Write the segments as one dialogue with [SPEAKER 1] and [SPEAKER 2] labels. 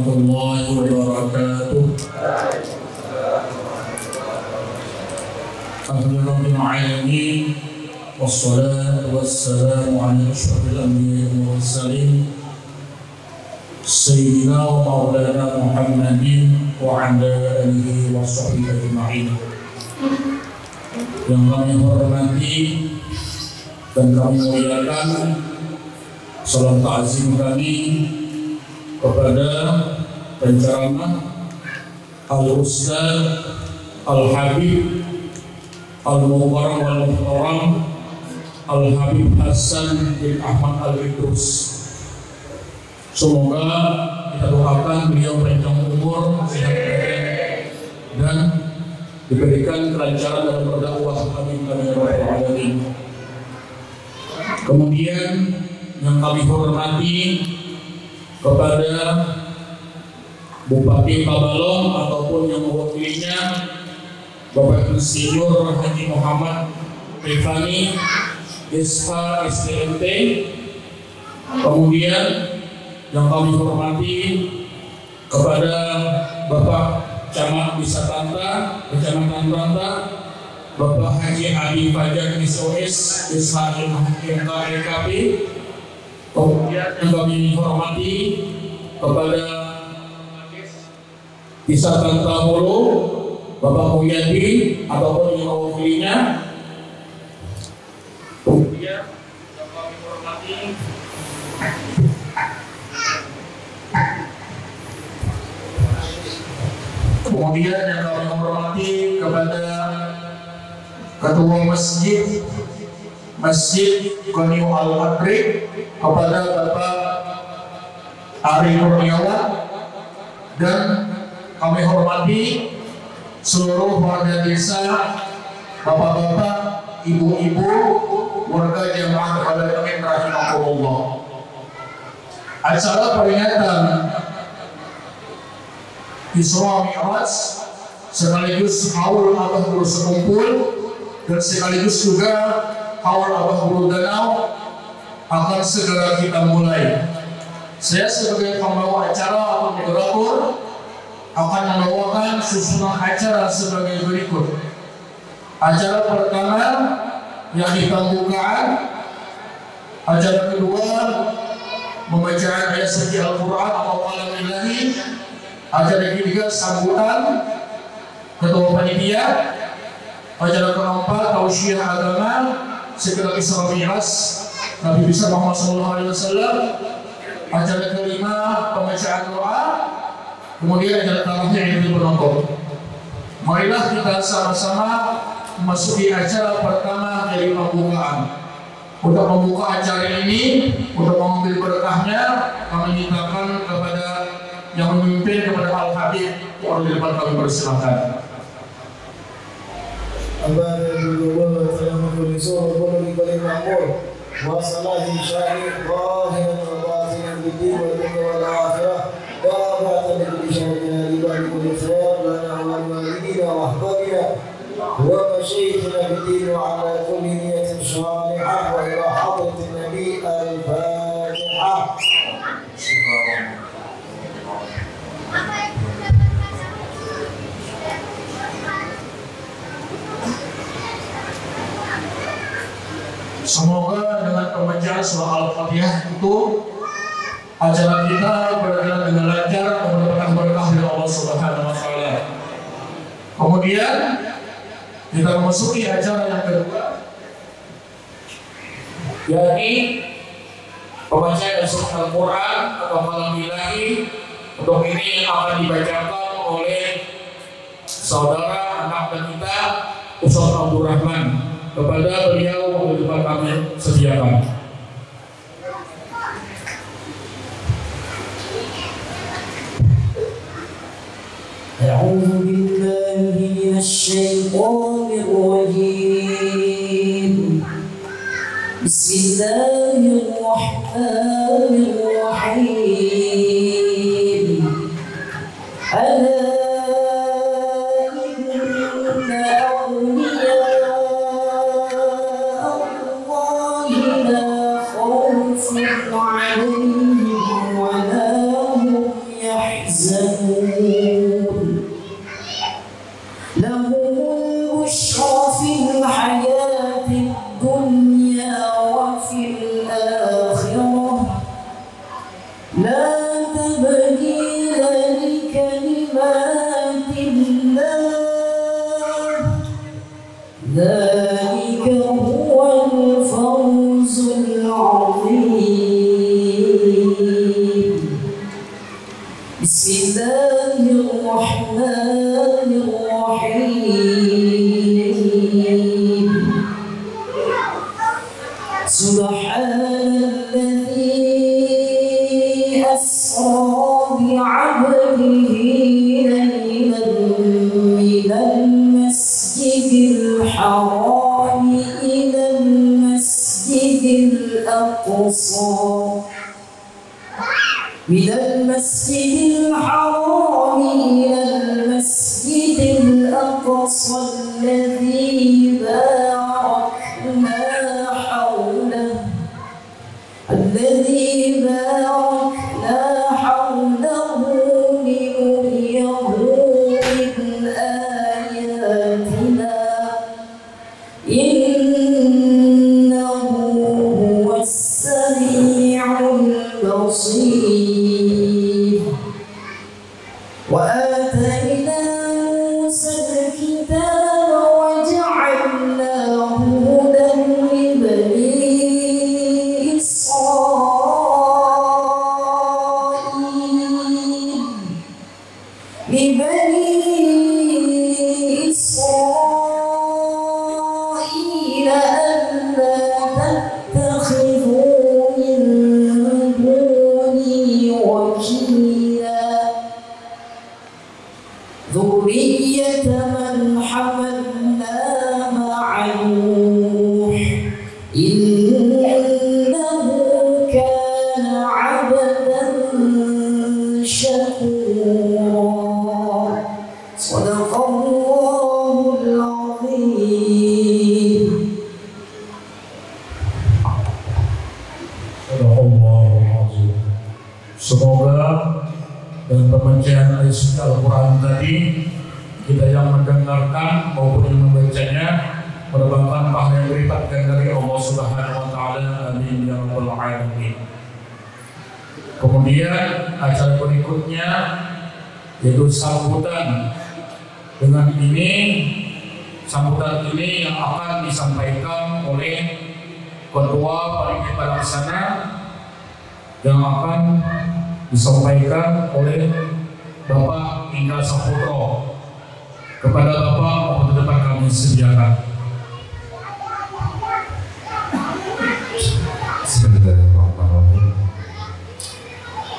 [SPEAKER 1] warahmatullahi wabarakatuh. Alhamdulillahirabbil alamin wassalatu wassalamu ala asyrofil anbiya'i wal mursalin sayyidina wa maulana Muhammadin wa ala alihi wa sahbihi ajma'in. Yang kami hormati dan kami muliakan, salam ta'zim kami kepada penceramah Al-Ustaz Al-Habib Al-Mubarak Wal-Muhtaram Al-Habib Hasan bin Ahmad Al-Idrus. Semoga kita doakan beliau panjang umur, sehat dan diberikan kelancaran dalam berdakwah. Amin amin ya rabbal alamin. Kemudian yang kami hormati kepada Bupati Tabalong ataupun yang mewakilinya, Bapak Insinyur Haji Muhammad Rifani SH STMT. Kemudian yang kami hormati kepada Bapak Camat Wisatanta Kecamatan Ranta, Bapak Haji Adi Fajar SOS SH MKLKP. Kemudian yang kami hormati kepada Wisatanta Hulu, Bapak Mulyadi ataupun yang mewakilinya. Kemudian yang kami hormati kepada Ketua Masjid Qaniu Al-Madrid, kepada Bapak Ari Kurniawan, dan kami hormati seluruh warga desa, bapak-bapak, ibu-ibu, warga jamaah Al-Amin rahimahullah. Acara peringatan Isra Mi'raj sekaligus haul Abah Guru Sekumpul dan sekaligus juga haul Abah Guru Danau akan segera kita mulai. Saya sebagai pembawa acara atau moderator akan membawakan susunan acara sebagai berikut. Acara pertama yang pembukaan, acara kedua pembacaan ayat suci Al-Quran atau Alam Ilahi, acara ketiga sambutan ketua panitia, acara keempat tausiah agama setelah Isra Mi'raj Nabi besar Muhammad SAW, acara kelima pembacaan doa, kemudian acara terakhir itu penonton. Marilah kita sama-sama memasuki acara pertama dari pembukaan. Untuk membuka acara ini, untuk mengambil berkahnya, kami mintakan kepada yang memimpin kepada Al-Habib yang di depan kami persilakan.
[SPEAKER 2] ومشيخنا بالدين وعلى كل نية صالحة وإلى حضرة النبي الفاتحة.
[SPEAKER 1] Semoga dengan pembacaan surah Al-Fatihah itu acara kita berjalan dengan lancar dan mendapatkan berkah dari Allah Subhanahu wa taala. Kemudian kita memasuki acara yang kedua, yakni pembacaan surah Al-Quran atau Kalam Ilahi. Untuk ini akan dibacakan oleh saudara anak kita Ustaz Abdul Rahman. Kepada beliau di depan kami sediakan.
[SPEAKER 2] أعوذ بالله من الشيطان الرجيم. بسم الله الرحمن الرحيم. ألا إن أولياء الله لا خوف عليهم ولا هم يحزنون. يحزنون لهم البشرى في الحياة الدنيا وفي الآخرة لا تبديل لكلمات الله ذلك هو الفوز العظيم بسم الله الرحمن الرحيم سبحان الذي أسرى بعبده ليلا من المسجد الحرام إلى المسجد الأقصى من المسجد الحرام إلى المسجد الأقصى الذي باركنا حوله لنريه من آياتنا إنه هو السميع البصير وآتينا موسى الكتاب وجعلناه هدى لبني إسرائيل ألا تتخذوا من دوني وكيلا ذرية من حملنا مع نوح إنه كان عبدا شكورا صدق الله العظيم.
[SPEAKER 1] Semoga dengan pembacaan ayat suci Al-Quran tadi, kita yang mendengarkan maupun yang membacanya mendapatkan pahala yang berlipat dari Allah Subhanahu wa Ta'ala. Amin ya rabbal alamin. Kemudian acara berikutnya yaitu sambutan. Dengan ini, sambutan ini yang akan disampaikan oleh Ketua Panitia Pelaksana, yang akan disampaikan oleh Bapak Indra Saputro. Kepada Bapak mohon depan kami sediakan.
[SPEAKER 3] Bismillahirrahmanirrahim.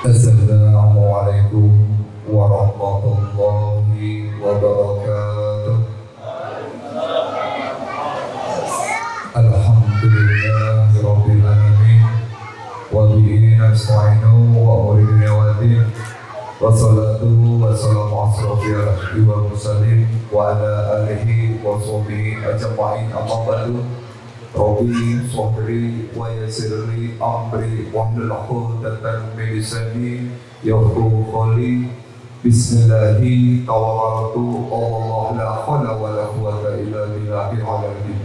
[SPEAKER 3] Assalamualaikum warahmatullahi wabarakatuh. Alhamdulillahirabbil alamin. Wa bihi nasta'inu wa uridu waddin. Wassalatu wassalamu asrofil anbiya'i wal mursalin wa ala alihi wa sahbihi ajma'in. Amma ba'du. Rabbi sholli wa yassirli amri wahlul 'uqdatam min lisani yafqahu qawli. Bismillahi tawakkaltu 'ala Allah la haula wa la quwwata illa billahil 'aliyyil 'azim.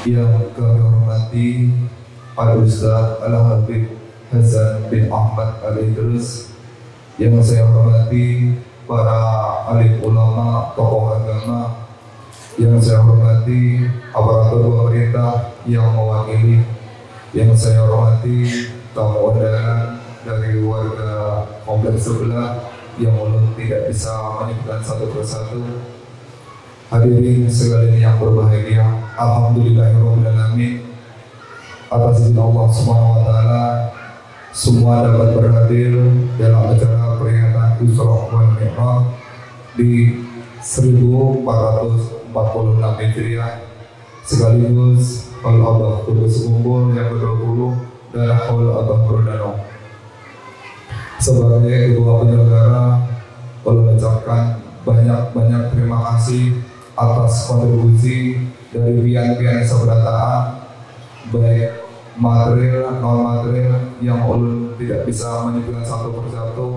[SPEAKER 3] Yang kami hormati Al-Ustaz Al-Habib Hasan bin Ahmad Al-Idrus, yang saya hormati para alim ulama, tokoh agama, yang saya hormati aparatur pemerintah yang mewakili, yang saya hormati tamu undangan dari warga kompleks sebelah yang ulun tidak bisa menyebutkan satu persatu. Hadirin sekalian yang berbahagia, alhamdulillahirabbil alamin. Atas izin Allah Subhanahu wa taala, semua dapat berhadir dalam acara peringatan Isra wal Mi'raj di 1446 Hijriah, sekaligus Haul Abah Kudus Kumpul yang ke-20 dan Haul Abah Brodano. Sebagai ketua penyelenggara, perlu mengucapkan banyak terima kasih atas kontribusi dari pian-pian seberataan, baik material, non material yang ulun tidak bisa menyebutkan satu persatu.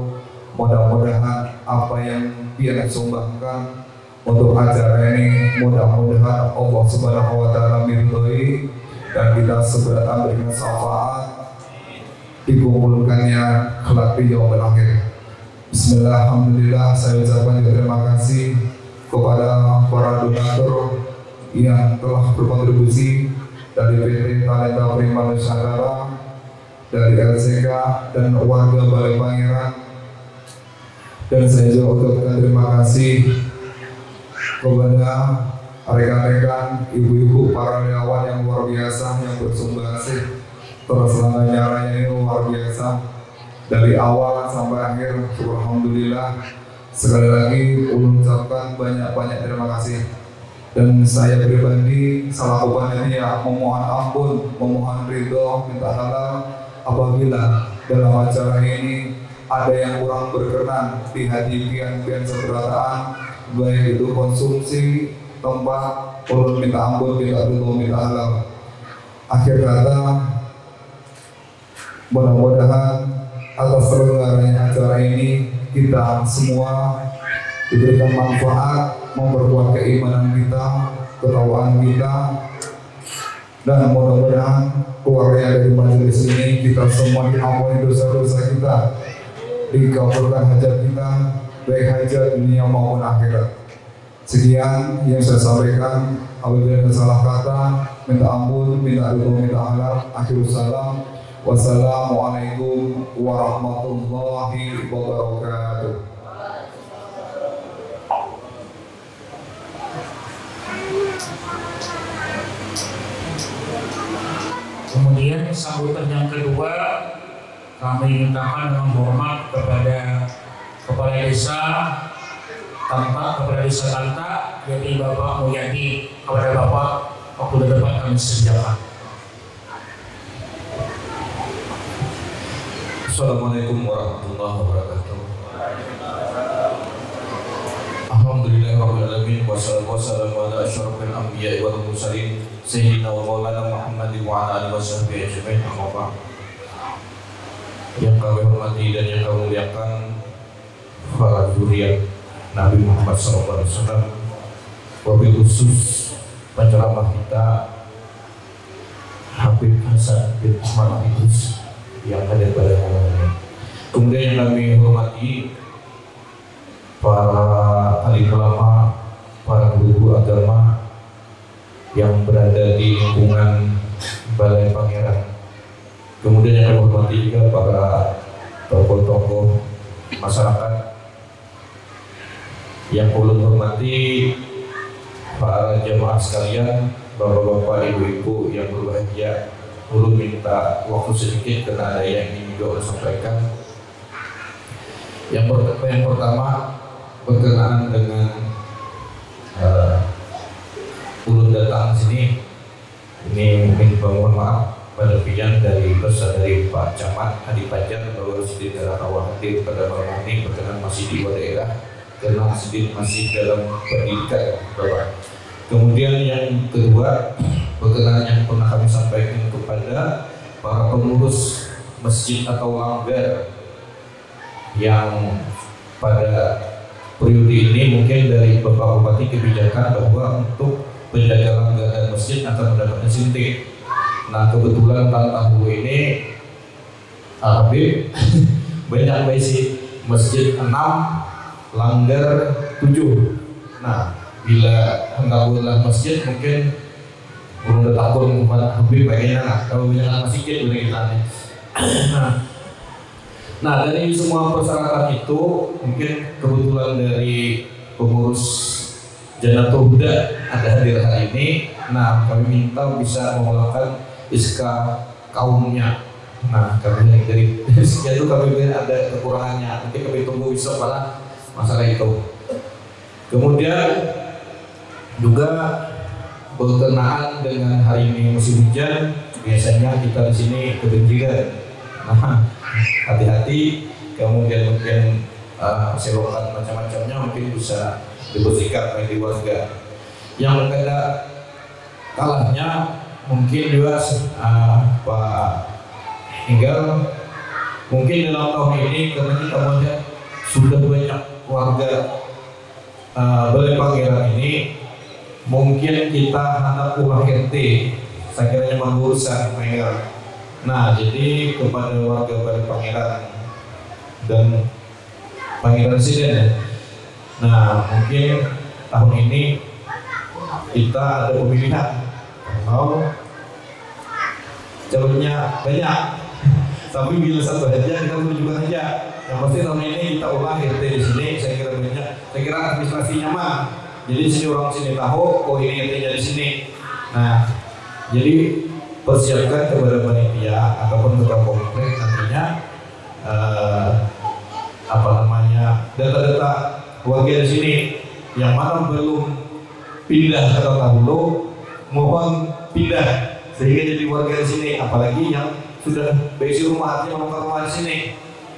[SPEAKER 3] Mudah-mudahan apa yang pian sumbangkan untuk acara ini, mudah-mudahan Allah Subhanahu wa Ta'ala meridhoi dan kita seberatan berikan syafaat dikumpulkannya kelak di yaumil akhir. Bismillah, alhamdulillah, saya ucapkan terima kasih kepada para donatur yang telah berkontribusi dari PT Talenta Prima Nusantara, dari LCK dan warga Balai Pangeran. Dan saya juga ucapkan terima kasih kepada rekan-rekan, ibu-ibu, para relawan yang luar biasa yang bersumbasih terselenggaranya ini luar biasa dari awal sampai akhir. Alhamdulillah, sekali lagi ulun ucapkan banyak-banyak terima kasih. Dan saya pribadi selaku panitia memohon ampun, memohon ridho, minta halal apabila dalam acara ini ada yang kurang berkenan di hati pian-pian seberataan, baik itu konsumsi, tempat, ulun minta ampun, minta ridho, minta halal. Akhir kata, mudah-mudahan atas terselenggaranya acara ini kita semua diberikan manfaat, memperkuat keimanan kita, ketakwaan kita, dan mudah-mudahan keluarnya dari majelis ini kita semua diampuni dosa-dosa kita, dikabulkan hajat kita, baik hajat dunia maupun akhirat. Sekian yang saya sampaikan. Apabila ada salah kata, minta ampun, minta ridho, minta halal. Akhirus salam. Wassalamualaikum warahmatullahi wabarakatuh.
[SPEAKER 4] Kemudian sambutan yang kedua, kami mintakan dengan hormat kepada Kepala Desa Tampak, Kepala Desa Tanta, yaitu Bapak Mulyadi, kepada Bapak waktu depan kami sediakan.
[SPEAKER 5] Assalamualaikum warahmatullahi wabarakatuh. Alhamdulillahirabbil alamin, wassalatu wassalamu ala asyrofil anbiya'i wal mursalin sayyidina wa maulana Muhammadin wa ala alihi washabbihi ajmain. Amma ba'd. Yang kami hormati dan yang kami muliakan para zuriat Nabi Muhammad SAW, wabil khusus penceramah kita Habib Hasan bin Ahmad Idrus yang hadir pada malam ini. Kemudian yang kami hormati para alim ulama, para guru agama yang berada di lingkungan Balai Pangeran. Kemudian yang kami hormati juga para tokoh-tokoh masyarakat. Yang ulun hormati para jemaah sekalian, bapak-bapak, ibu-ibu yang berbahagia. Ulun minta waktu sedikit karena ada yang ingin juga ulun sampaikan. Yang pertama berkenaan dengan ulun datang sini, ini mungkin mohon maaf pada pian dari pesan dari Pak Camat Hadi Pajar bahwa Sidin daerah awal hadir pada malam ini berkenan masih di luar daerah karena Sidin masih dalam pendidikan Bapak. Kemudian yang kedua berkenaan yang pernah kami sampaikan kepada para pengurus masjid atau langgar yang pada periode ini mungkin dari Bapak Bupati kebijakan bahwa untuk penjaga langgar dan masjid akan mendapatkan sintik. Nah kebetulan tahun ini Habib banyak besi masjid 6, langgar 7. Nah bila hendak buatlah masjid mungkin belum tahun kepada Habib bagaimana lah kalau banyak masjid boleh kita. Nah dari semua persyaratan itu mungkin kebetulan dari pengurus Janatul Huda ada hadir hari ini. Nah kami minta bisa mengeluarkan SK kaumnya. Nah kami dari itu kami ada kekurangannya. Nanti kami tunggu besok pada masalah itu. Kemudian juga berkenaan dengan hari ini musim hujan, biasanya kita di sini kebanjiran. Nah, hati-hati, kemudian mungkin selokan macam-macamnya mungkin bisa dibersihkan oleh warga. Yang ada kalahnya mungkin juga Pak Enggal, mungkin dalam tahun ini karena kita melihat sudah banyak warga Balai Pangeran ini, mungkin kita hendak ulah RT, saya kira berurusan Enggal. Nah, jadi kepada warga Balai Pangeran dan Pangeran Residen ya. Nah, mungkin tahun ini kita ada pemilihan. Calonnya banyak, tapi bila satu aja kita menunjukkan aja. Yang pasti tahun ini kita ulah RT di sini. Saya kira banyak. Saya kira administrasi nyaman. Jadi sini orang sini tahu, oh ini RT-nya di sini. Nah, jadi persiapkan kepada panitia ataupun ketua komplek nantinya data-data warga di sini yang mana belum pindah ke dahulu, mohon pindah sehingga jadi warga di sini, apalagi yang sudah besi rumah artinya menukar rumah di sini.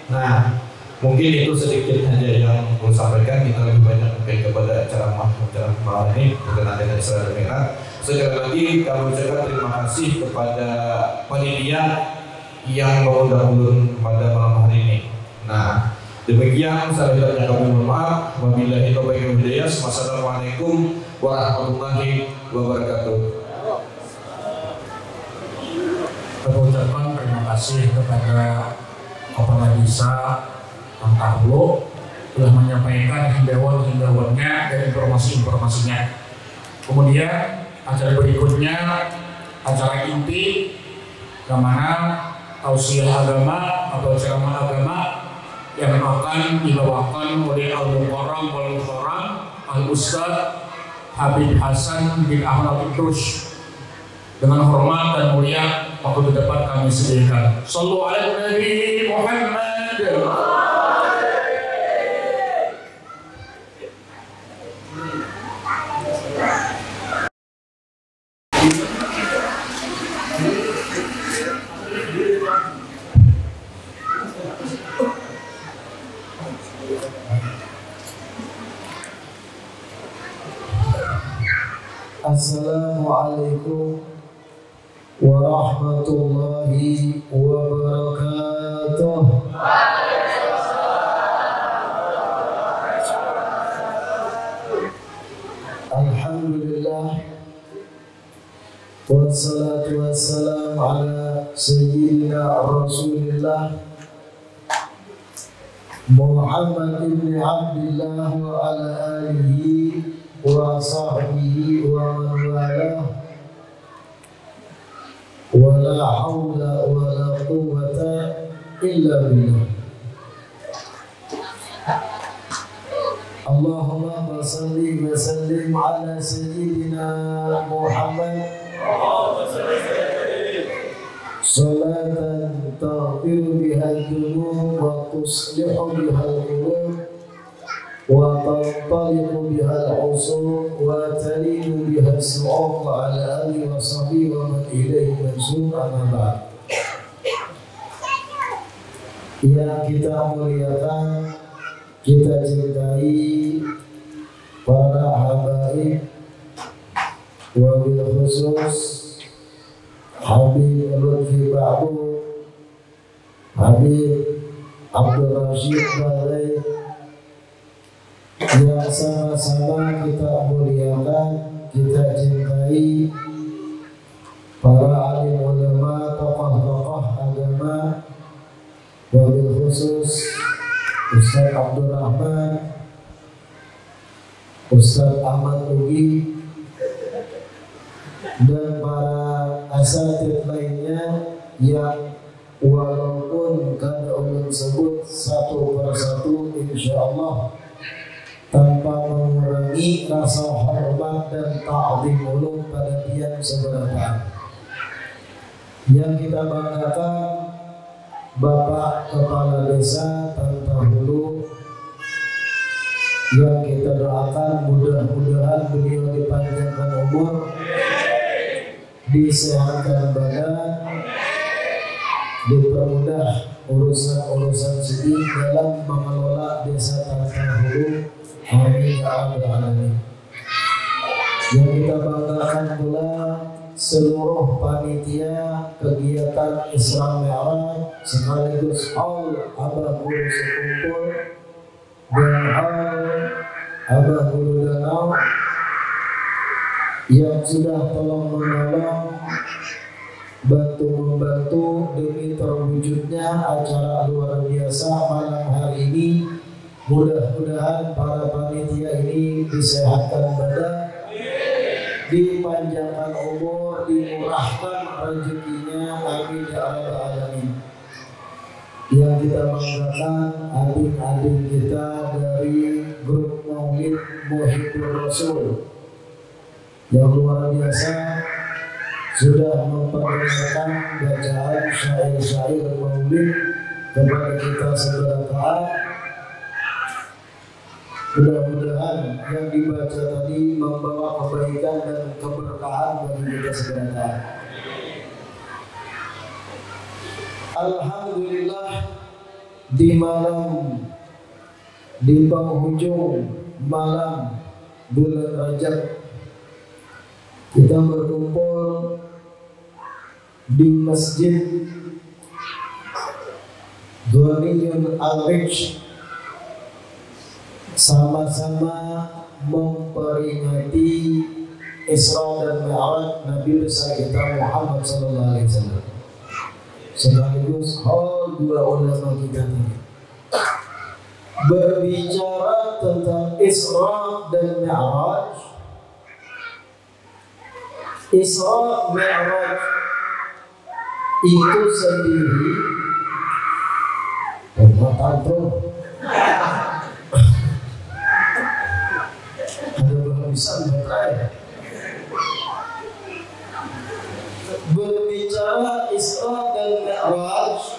[SPEAKER 5] Nah, mungkin itu sedikit saja yang mau sampaikan. Kita lebih banyak mungkin kepada ceramah ini berkenaan dengan Isra dan Mi'raj. Sekali lagi kami ucapkan terima kasih kepada panitia yang mengundang ulun pada malam hari ini. Nah, demikian selanjutnya kami mohon maaf. Wabillahi taufiq wal hidayah. Wassalamualaikum warahmatullahi wabarakatuh.
[SPEAKER 4] Kami ucapkan terima kasih kepada Kepala Desa Tantahulu telah menyampaikan himbauan-himbauannya dan informasi-informasinya. Kemudian acara berikutnya acara inti yang mana tausiah agama atau ceramah agama yang akan dibawakan oleh Al-Mukarram wal-Mukarram Al-Ustaz Habib Hasan bin Ahmad Idrus. Dengan hormat dan mulia waktu dapat kami sediakan. Sallu ala Nabi Muhammad.
[SPEAKER 2] Assalamualaikum warahmatullahi wabarakatuh. Alhamdulillah wassalatu wassalamu ala sayyidina Rasulillah Muhammad ibn Abdullah wa ala alihi wa sahbihi wa man walah. Wala haula wala quwwata illa billah. Allahumma salli wa sallim ala sayyidina Muhammad salatan taghfiru biha al-dhunub wa tuslihu biha al-qulub wa tanṭaliqu biha al-'usur wa talinu biha as-su'uq ala alihi wa sahbihi wa man ilaihi mansub. Amma ba'd. Yang kita muliakan, kita cintai para habaib, wabil khusus Habib Lutfi Ba'bu, Habib Abdul Rashid Balai, yang sama-sama kita muliakan, kita cintai para alim ulama, tokoh-tokoh agama, wabil khusus Ustaz Abdul Rahman, Ustaz Ahmad Ugi, dan para asatidz lainnya yang walaupun kan ulun sebut satu persatu insyaallah tanpa mengurangi rasa hormat dan ta'zim ulun pada tiang seberapa. Yang kita banggakan Bapak Kepala Desa Tantahulu, yang kita doakan mudah-mudahan beliau dipanjangkan umur, disehatkan badan, dipermudah urusan-urusan sedih dalam mengelola Desa Tantahulu. Amin ya rabbal alamin. Yang kita banggakan pula seluruh panitia kegiatan Isra Mi'raj sekaligus haul Abah Guru sekumpul dan haul Abah Guru Danau yang sudah tolong menolong, bantu membantu demi terwujudnya acara luar biasa malam hari ini. Mudah-mudahan para panitia ini disehatkan badan, dipanjangkan umur, dimurahkan rezekinya, amin ya rabbal alamin. Yang kita banggakan adik-adik kita dari grup Maulid Muhibbur Rasul yang luar biasa sudah memperkenalkan bacaan syair-syair Maulid kepada kita segera taat. Mudah-mudahan yang dibaca tadi membawa kebaikan dan keberkahan bagi kita segera. Alhamdulillah, di penghujung malam bulan Rajab kita berkumpul di Masjid Ghaniyun Al-Rich sama-sama memperingati Isra dan Mi'raj Nabi besar kita Muhammad sallallahu alaihi wasallam. Sekaligus hal dua ulama kita ini berbicara tentang Isra dan Mi'raj. Isra Mi'raj itu sendiri bisa bertanya. Berbicara Isra dan Mi'raj,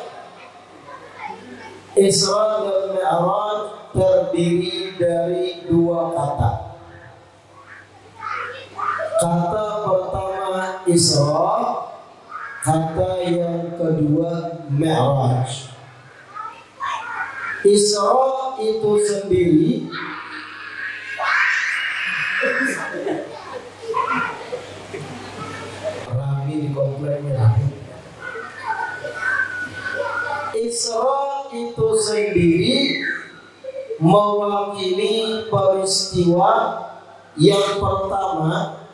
[SPEAKER 2] Isra dan Mi'raj terdiri dari dua kata. Kata pertama Isra, kata yang kedua Mi'raj. Isra itu sendiri rami di kompleknya rami. Isra itu sendiri mewakili peristiwa yang pertama,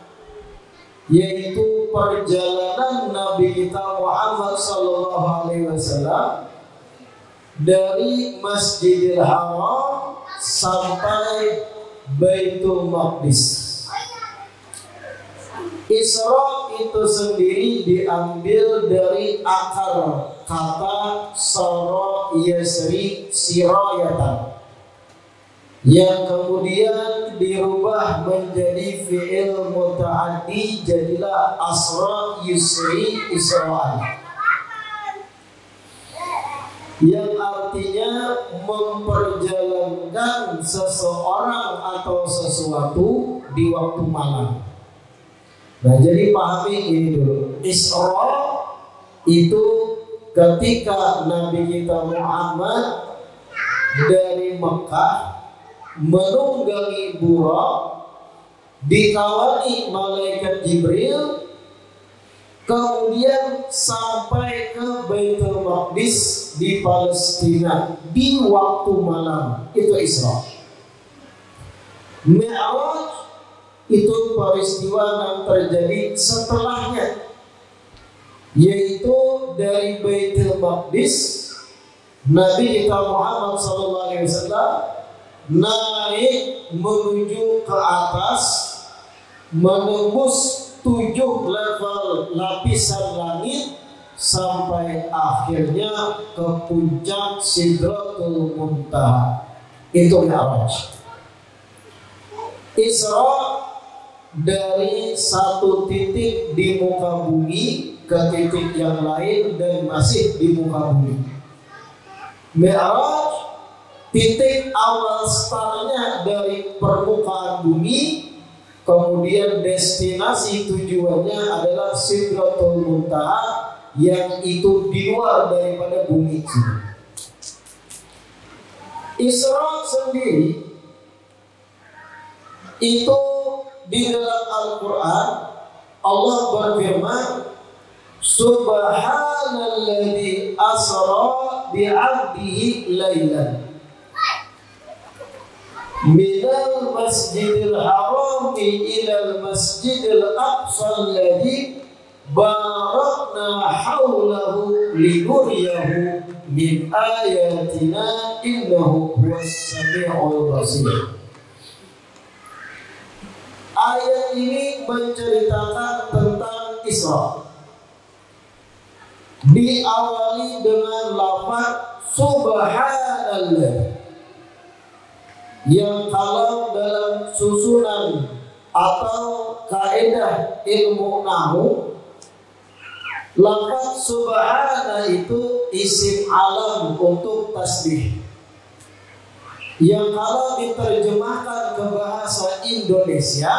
[SPEAKER 2] yaitu perjalanan Nabi kita Muhammad sallallahu alaihi wasallam dari Masjidil Haram sampai Baitul Maqdis. Isra itu sendiri diambil dari akar kata sara yasri sirayatan, yang kemudian dirubah menjadi fi'il muta'addi, jadilah asra yusri isra'an, yang artinya memperjalankan seseorang atau sesuatu di waktu malam. Nah, jadi pahami ini dulu. Isra itu ketika Nabi kita Muhammad dari Mekah menunggangi Buraq, dikawali malaikat Jibril, kemudian sampai ke Baitul Maqdis di Palestina di waktu malam. Itu Isra. Mi'raj itu peristiwa yang terjadi setelahnya, yaitu dari Baitul Maqdis Nabi kita Muhammad SAW naik menuju ke atas, menembus 7 level lapisan langit sampai akhirnya ke puncak Sidratul Muntaha. Itu Mi'raj. Isra dari satu titik di muka bumi ke titik yang lain dan masih di muka bumi. Mi'raj titik awal startnya dari permukaan bumi, kemudian destinasi tujuannya adalah Sidratul Muntaha yang itu di luar daripada bumi. Isra sendiri itu di dalam Al-Quran Allah berfirman, Subhanalladzi asra bi'abdihi laylan minal masjidil harami ilal masjidil aqsa alladzi barakna haulahu linuriyahu min ayatina innahu huwas sami'ul basir. Ayat ini menceritakan tentang Isra. Diawali dengan lafaz Subhanallah, yang kalau dalam susunan atau kaidah ilmu nahwu, lafaz subhana itu isim alam untuk tasbih, yang kalau diterjemahkan ke bahasa Indonesia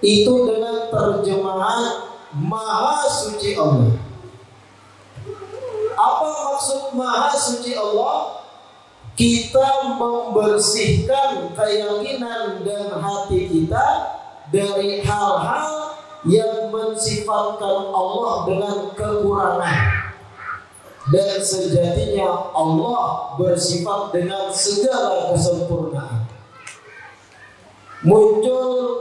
[SPEAKER 2] itu dengan terjemahan Maha Suci Allah. Apa maksud Maha Suci Allah? Kita membersihkan keyakinan dan hati kita dari hal-hal yang mensifatkan Allah dengan kekurangan, dan sejatinya Allah bersifat dengan segala kesempurnaan. Muncul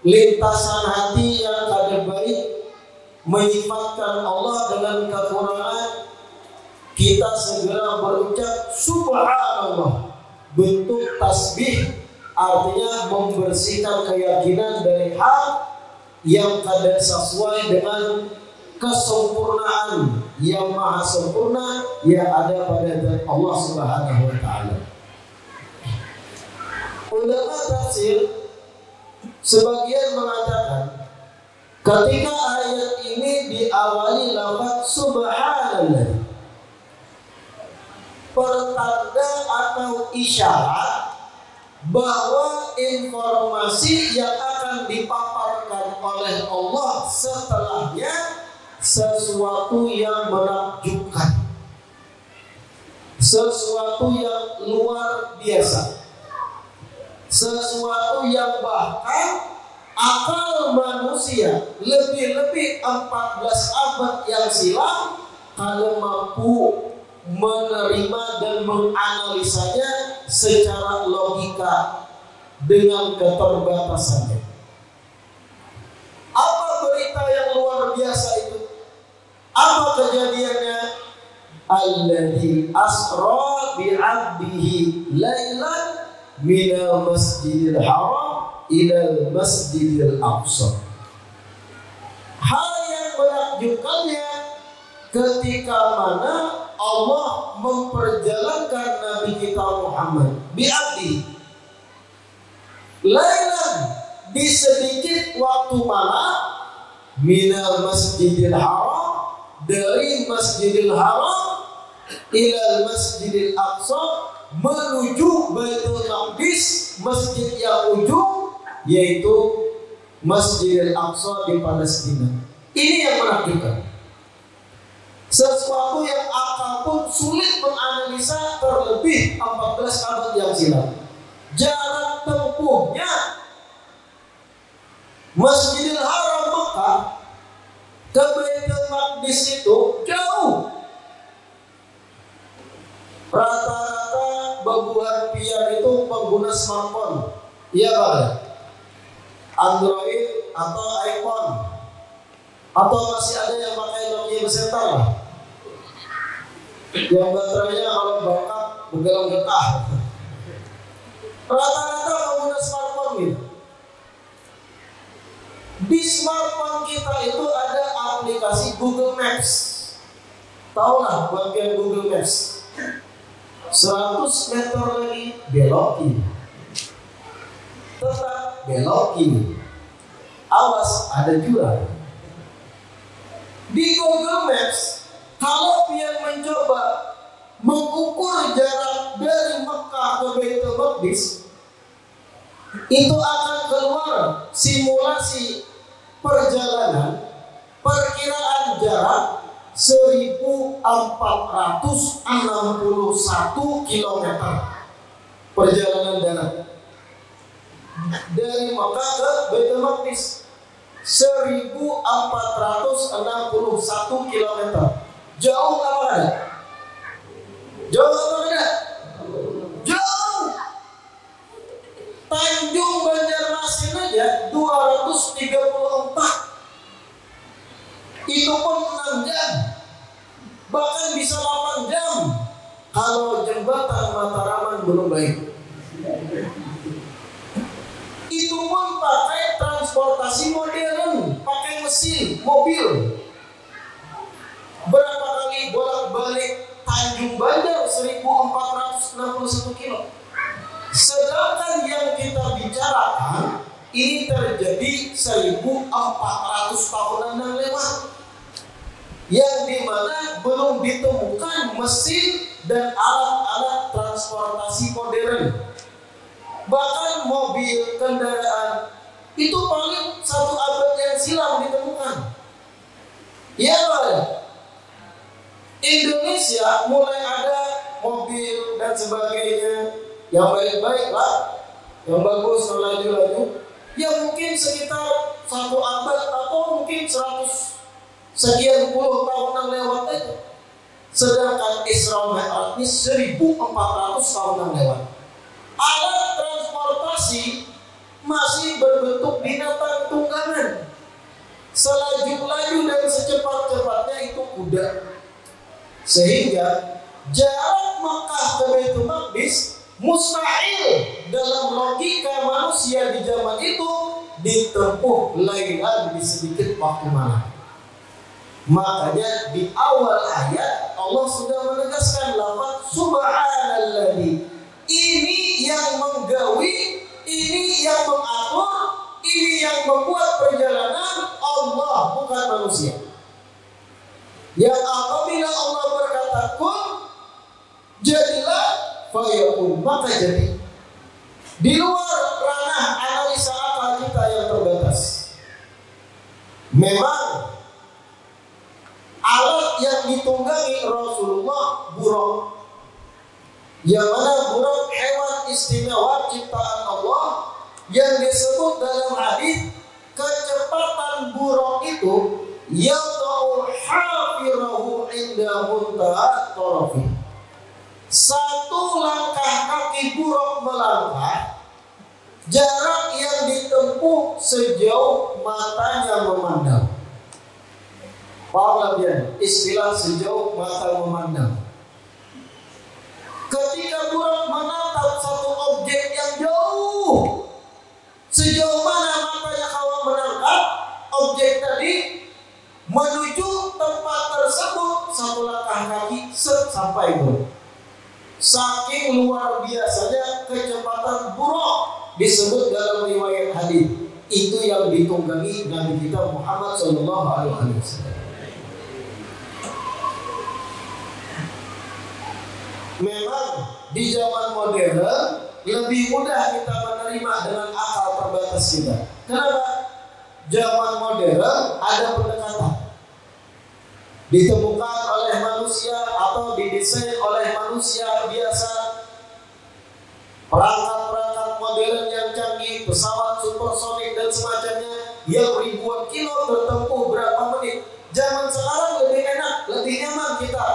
[SPEAKER 2] lintasan hati yang kada baik menyifatkan Allah dengan kekurangan, kita segera berucap Subhanallah, bentuk tasbih, artinya membersihkan keyakinan dari hal yang kada sesuai dengan kesempurnaan yang maha sempurna yang ada pada zat Allah Subhanahu wa taala. Ulama tafsir sebagian mengatakan ketika ayat ini diawali lafaz Subhanallah, pertanda atau isyarat bahwa informasi yang akan dipaparkan oleh Allah setelahnya sesuatu yang menakjubkan, sesuatu yang luar biasa, sesuatu yang bahkan akal manusia lebih-lebih 14 abad yang silam kalau mampu menerima dan menganalisanya secara logika dengan keterbatasannya. Apa berita yang luar biasa itu? Apa kejadiannya? Alladzi asra bi'abdihi lailan minal masjidil haram ilal masjidil aqsa. Hal yang menakjubkannya ketika mana Allah memperjalankan Nabi kita Muhammad bi'abdi lailan, di sedikit waktu malam, minal masjidil haram, dari masjidil haram ilal masjidil aqsa, menuju Baitul Maqdis, masjid yang ujung, yaitu Masjidil Aqsa di Palestina. Ini yang menakjubkan, sesuatu yang akal pun sulit menganalisa, terlebih 14 abad yang silam. Jarak tempuhnya Masjidil Haram Mekah ke Baitul Maqdis itu jauh. Rata-rata babuhan pian itu pengguna smartphone, iya Pak, Android atau iPhone, atau masih ada yang pakai Nokia besentar lah, yang baterainya kalau bengkak begalang getah. Rata-rata pengguna smartphone gitu. Di smartphone kita itu ada aplikasi Google Maps. Tahu lah bagian Google Maps. 100 meter lagi belok kiri, tetap belok kiri, awas ada jurang. Di Google Maps, kalau dia mencoba mengukur jarak dari Mekah ke Baitul Maqdis, itu akan keluar simulasi perjalanan, perkiraan jarak 1461 km perjalanan darat. dari Mekah ke Baitul Maqdis 1461 km. Jauh apa ada? Jauh apa ada? Jauh. Tanjung Banjarmasin aja 234. Itu pun 6 jam. Bahkan bisa 8 jam kalau jembatan Mataraman belum baik. Itu pun pakai transportasi modern, pakai mesin, mobil. Berapa kali bolak-balik Tanjung Banjar 1461 kilo. Sedangkan yang kita bicarakan ini terjadi 1400 tahunan yang lewat, yang dimana belum ditemukan mesin dan alat-alat transportasi modern. Bahkan mobil, kendaraan itu paling 1 abad yang silam ditemukan. Ya Pak, Indonesia mulai ada mobil dan sebagainya yang baik-baik lah, yang bagus, yang laju-laju, ya mungkin sekitar 1 abad atau mungkin 100 sekian puluh tahun yang lewat itu. Sedangkan Isra Mi'raj ini 1400 tahun yang lewat. Alat transportasi masih berbentuk binatang tunggangan. Selaju-laju dan secepat-cepatnya itu kuda. Sehingga jarak Makkah ke Baitul Maqdis mustahil dalam logika manusia di zaman itu ditempuh lailan di sedikit waktu malam. Makanya di awal ayat Allah sudah menegaskan lafaz subhanalladzi. Ini yang menggawi, ini yang mengatur, ini yang membuat perjalanan Allah, bukan manusia. Yang apabila Allah berkata kun, jadilah, fayakun, maka jadi. Di luar ranah analisa akal kita yang terbatas. Memang alat yang ditunggangi Rasulullah buruk, yang mana buruk hewan istimewa ciptaan Allah, yang disebut dalam hadis kecepatan buruk itu yadau hafirahu inda muntaha tarafi. 1 langkah kaki buruk melangkah, jarak yang ditempuh sejauh matanya memandang. Paham ya? Istilah sejauh mata memandang. Ketika buruk menatap satu objek yang jauh, sejauh mana matanya kawan menangkap objek tadi, menuju tempat tersebut 1 langkah kaki sampai buruk. Saking luar biasanya kecepatan buruk disebut dalam riwayat hadis. Itu yang ditunggangi Nabi kita Muhammad SAW. Memang di zaman modern lebih mudah kita menerima dengan akal terbatas kita. Kenapa? Zaman modern ada pendekatan ditemukan oleh manusia atau didesain oleh manusia biasa, perangkat-perangkat modern yang canggih, pesawat supersonik dan semacamnya yang ribuan kilo bertempuh berapa menit. Zaman sekarang lebih enak, lebih nyaman kita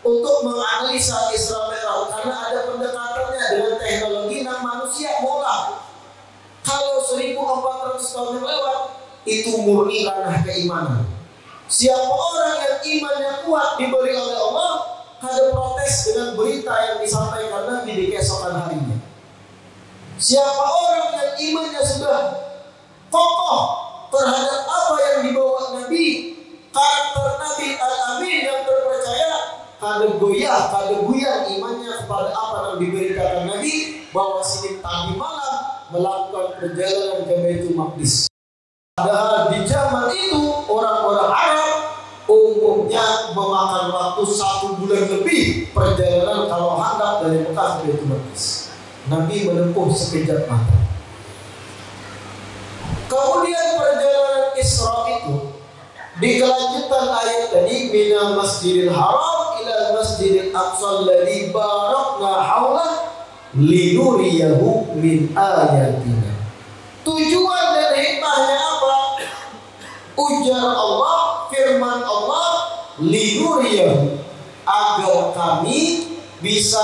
[SPEAKER 2] untuk menganalisa Isra Mi'raj karena ada pendekatannya dengan teknologi dan manusia murah. Kalau 1400 tahun yang lewat itu murni ranah keimanan. Siapa orang yang imannya kuat diberi oleh Allah, kada protes dengan berita yang disampaikan Nabi di keesokan harinya. Siapa orang yang imannya sudah kokoh terhadap apa yang dibawa Nabi, karakter Nabi Al-Amin yang terpercaya, kada goyah, kada buyar imannya kepada apa yang diberitakan Nabi bahwa sini tadi malam melakukan perjalanan ke Baitul Maqdis. Padahal di zaman itu orang-orang Arab umumnya memakan waktu 1 bulan lebih perjalanan kalau hendak dari Mekah ke Baitul Maqdis. Nabi menempuh sekejap mata. Kemudian perjalanan Isra itu di kelanjutan ayat tadi, minal masjidil haram ila masjidil aqsa alladzi barakna haulah linuriyahu min ayatina. Tujuan dan hikmahnya apa? Ujar Allah, firman Allah, linuriyahu, agar kami bisa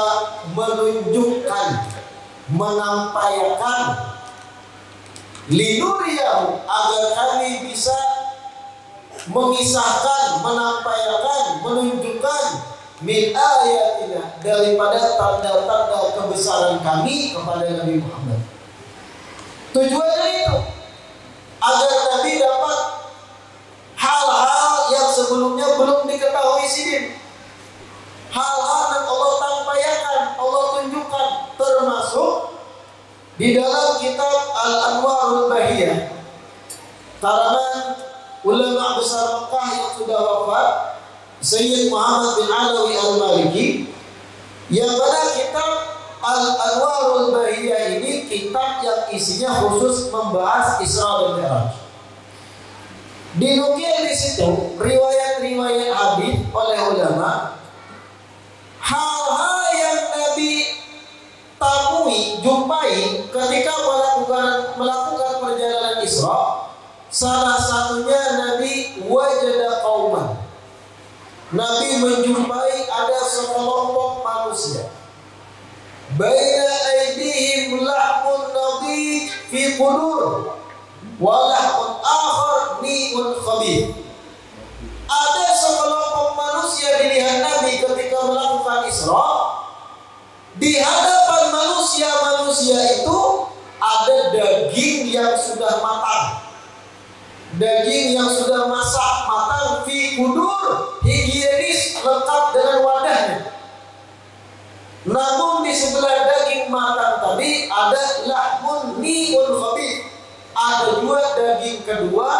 [SPEAKER 2] menunjukkan, menyampaikan, linuriyahu, agar kami bisa mengisahkan, menampakkan, menunjukkan min ayatina, daripada tanda-tanda kebesaran kami kepada Nabi Muhammad. Tujuannya itu agar Nabi dapat hal-hal yang sebelumnya belum diketahui sidin, hal-hal yang Allah tampakkan, Allah tunjukkan, termasuk di dalam kitab Al-Anwarul Bahiyah karangan ulama besar Mekah yang sudah wafat, Sayyid Muhammad bin Alawi Al-Maliki, yang mana kitab Al-Anwarul Bahiyah ini kitab yang isinya khusus membahas Isra dan Mi'raj. Dinukil di situ riwayat-riwayat hadis oleh ulama, hal-hal yang Nabi temui, jumpai ketika melakukan perjalanan Isra. Salah satunya Nabi wajada qauman, Nabi menjumpai ada sekelompok manusia, baina aydihim lahmun nadid fi qudur wa lahmun akhar ni'un khabith. Ada sekelompok manusia dilihat Nabi ketika melakukan Isra. Di hadapan manusia-manusia itu ada daging yang sudah matang, daging yang sudah masak matang, fi kudur, higienis, lengkap dengan wadahnya. Namun di sebelah daging matang tadi ada lahmun ni'un khabith, ada dua daging kedua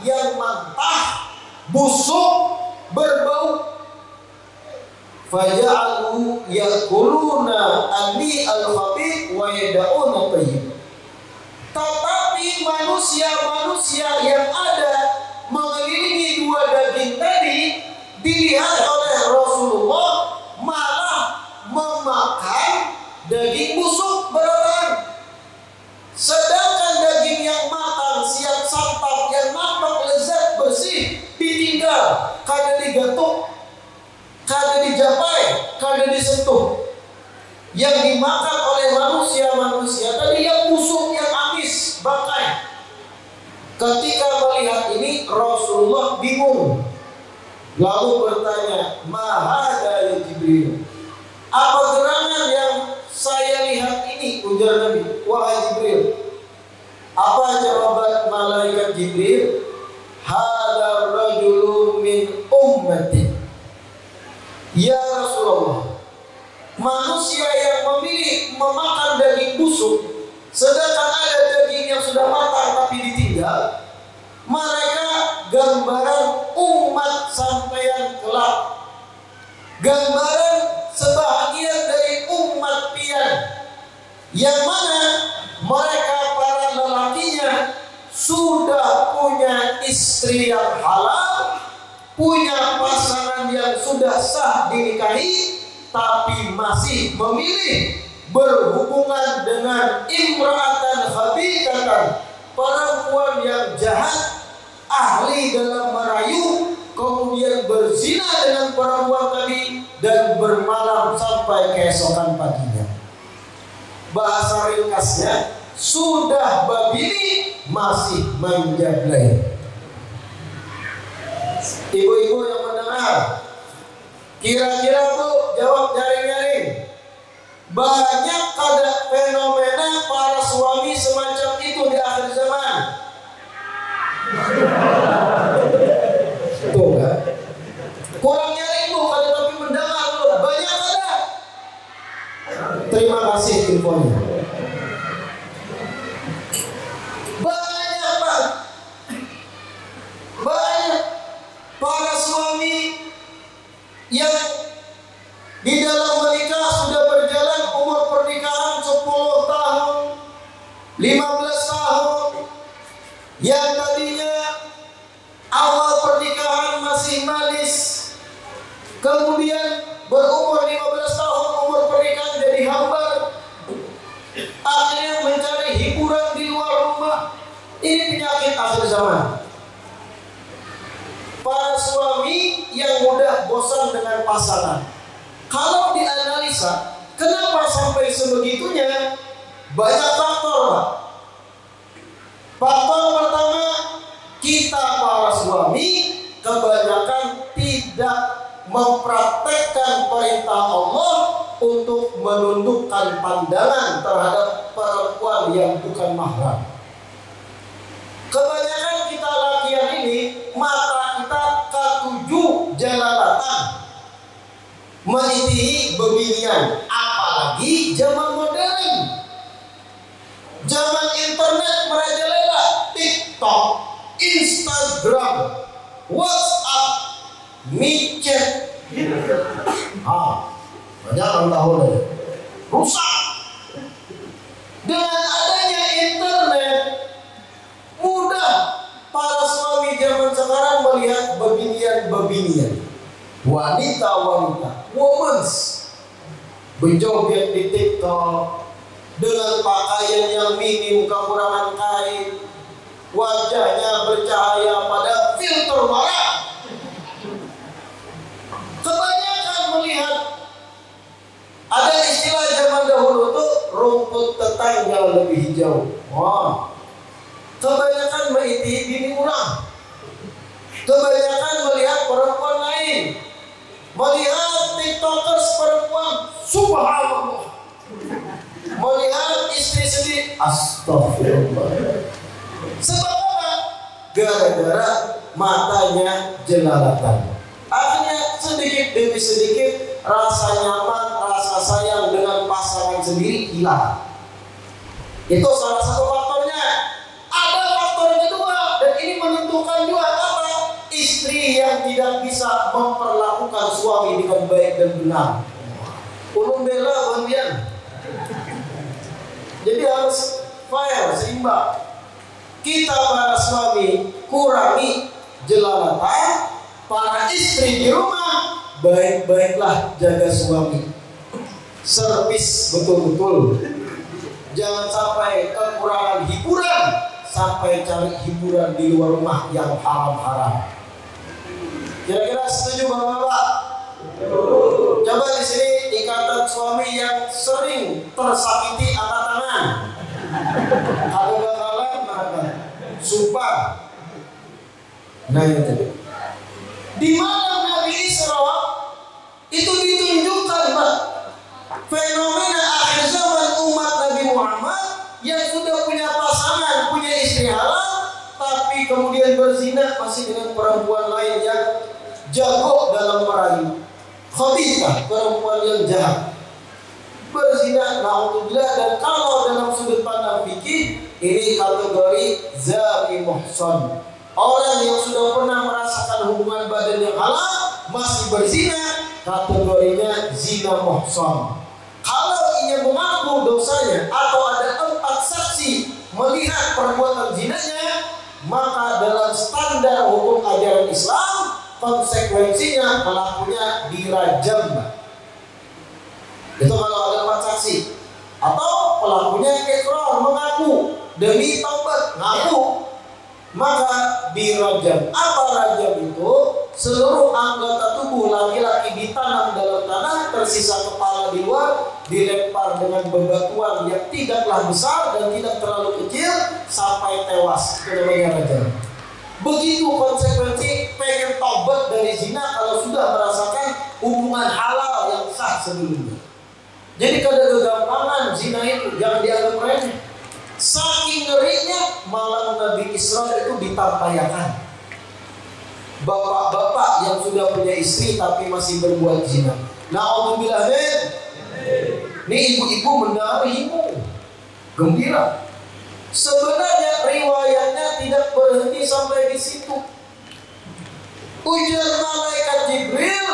[SPEAKER 2] yang mentah, busuk, berbau. Faja'alu yakuluna anni al-khabith wa yada'una tayyib. Tetapi manusia-manusia yang ada mengelilingi dua daging tadi dilihat oleh Rasulullah malah memakan daging busuk berantakan. Sedangkan daging yang matang, siap santap, yang nampak lezat, bersih, ditinggal, kada digatuk, kada dijapai, kada disentuh. Yang dimakan oleh manusia-manusia tadi yang busuk, yang amis, bangkai. Ketika melihat ini Rasulullah bingung, lalu bertanya, "Mahada ya Jibril?" Apa gerangan yang saya lihat ini? Ujar Nabi, "Wahai Jibril." Apa jawaban malaikat Jibril? "Hada rajulun min ummati." Ya Rasulullah, manusia yang memilih memakan daging busuk, sedangkan ada daging yang sudah matang tapi ditinggal, mereka gambaran umat sampeyan kelak, gambaran sebahagian dari umat pian, yang mana mereka para lelakinya sudah punya istri yang halal, punya pasangan yang sudah sah dinikahi, tapi masih memilih berhubungan dengan imra'atan khabithatan, perempuan yang jahat, ahli dalam merayu, kemudian berzina dengan perempuan tadi dan bermalam sampai keesokan paginya. Bahasa ringkasnya, sudah babini masih menjablay. Ibu-ibu yang mendengar, kira-kira Bu jawab nyaring-nyaring, banyak ada fenomena para suami semacam itu di akhir zaman. Tuh kan? Kurang nyaring Bu, kada tapi mendengar Bu, banyak ada. Terima kasih infonya. Banyak Pak, banyak para suami yang di dalam menikah sudah berjalan umur pernikahan 10 tahun, 15 tahun, yang tadinya awal pernikahan masih manis, kemudian berumur 15 tahun umur pernikahan jadi hambar, akhirnya mencari hiburan di luar rumah, akhir zaman. Para suami yang mudah bosan dengan pasangan. Kalau dianalisa, kenapa sampai sebegitunya? Banyak faktor, Pak. Faktor pertama, kita para suami kebanyakan tidak mempraktekkan perintah Allah untuk menundukkan pandangan terhadap perempuan yang bukan mahram. Kebanyakan kita laki-laki ini mata kita ketujuh jalalatan, menitihi beginian, apalagi zaman modern, zaman internet merajalela, TikTok, Instagram, WhatsApp, micet, banyak orang tahu deh, rusak. Dengan adanya internet, mudah para suami zaman sekarang melihat bebinian, wanita-wanita, womens, berjoget di TikTok dengan pakaian yang minim, kekurangan kain, wajahnya bercahaya pada filter warna. Kebanyakan melihat, ada istilah zaman dahulu tuh rumput tetangga lebih hijau. Wah, kebanyakan menitihi bini orang, kebanyakan melihat perempuan lain, melihat tiktokers perempuan, subhanallah, melihat istri sendiri, astagfirullah. Sebab apa? Gara-gara matanya jelalatan. Akhirnya sedikit demi sedikit rasa nyaman, rasa sayang dengan pasangan sendiri hilang. Itu salah satu faktornya. Ada faktor kedua, dan ini menentukan juga apa? Istri yang tidak bisa memperlakukan suami dengan baik dan benar. Ulun bela bandian. Jadi harus fair, seimbang. Kita para suami kurangi jelalatan, para istri di rumah baik-baiklah jaga suami. Servis betul-betul. Jangan sampai kekurangan hiburan, sampai cari hiburan di luar rumah yang haram-haram. Kira-kira setuju Bapak-bapak? Coba di sini ikatan suami yang sering tersakiti angkat tangan. Kalau bakalan mana? Sumpah. Nah itu. Di malam Nabi Isra itu ditunjukkan, Pak, fenomena akhir zaman umat Nabi Muhammad yang sudah punya pasangan, punya istri halal, tapi kemudian berzina masih dengan perempuan lain yang jago dalam merayu. Khabithah, perempuan yang jahat, berzina, naudzubillah. Dan kalau dalam sudut pandang fikih, ini kategori zani muhsan. Orang yang sudah pernah merasakan hubungan badan yang halal masih berzina, kategorinya zina muhsan. Kalau ia mengaku dosanya atau ada 4 saksi melihat perbuatan zinanya, maka dalam standar hukum ajaran Islam konsekuensinya pelakunya dirajam. Itu kalau ada 4 saksi. Atau pelakunya ikrar, mengaku demi taubat, ngaku, maka dirajam. Apa rajam itu? Seluruh anggota tubuh laki-laki ditanam dalam tanah, tersisa kepala di luar, dilempar dengan bebatuan yang tidaklah besar dan tidak terlalu kecil sampai tewas. Itu namanya rajam. Begitu konsekuensi pengen taubat dari zina kalau sudah merasakan hubungan halal yang sah sebelumnya. Jadi kada kegampangan zina itu, jangan dianggap remeh. Saking ngerinya malam Nabi Isra itu ditampayakan. Bapak-bapak yang sudah punya istri tapi masih berbuat zina. Na'udzubillah. Ini ibu-ibu menarimu gembira. Sebenarnya riwayatnya tidak berhenti sampai di situ. Ujar malaikat Jibril,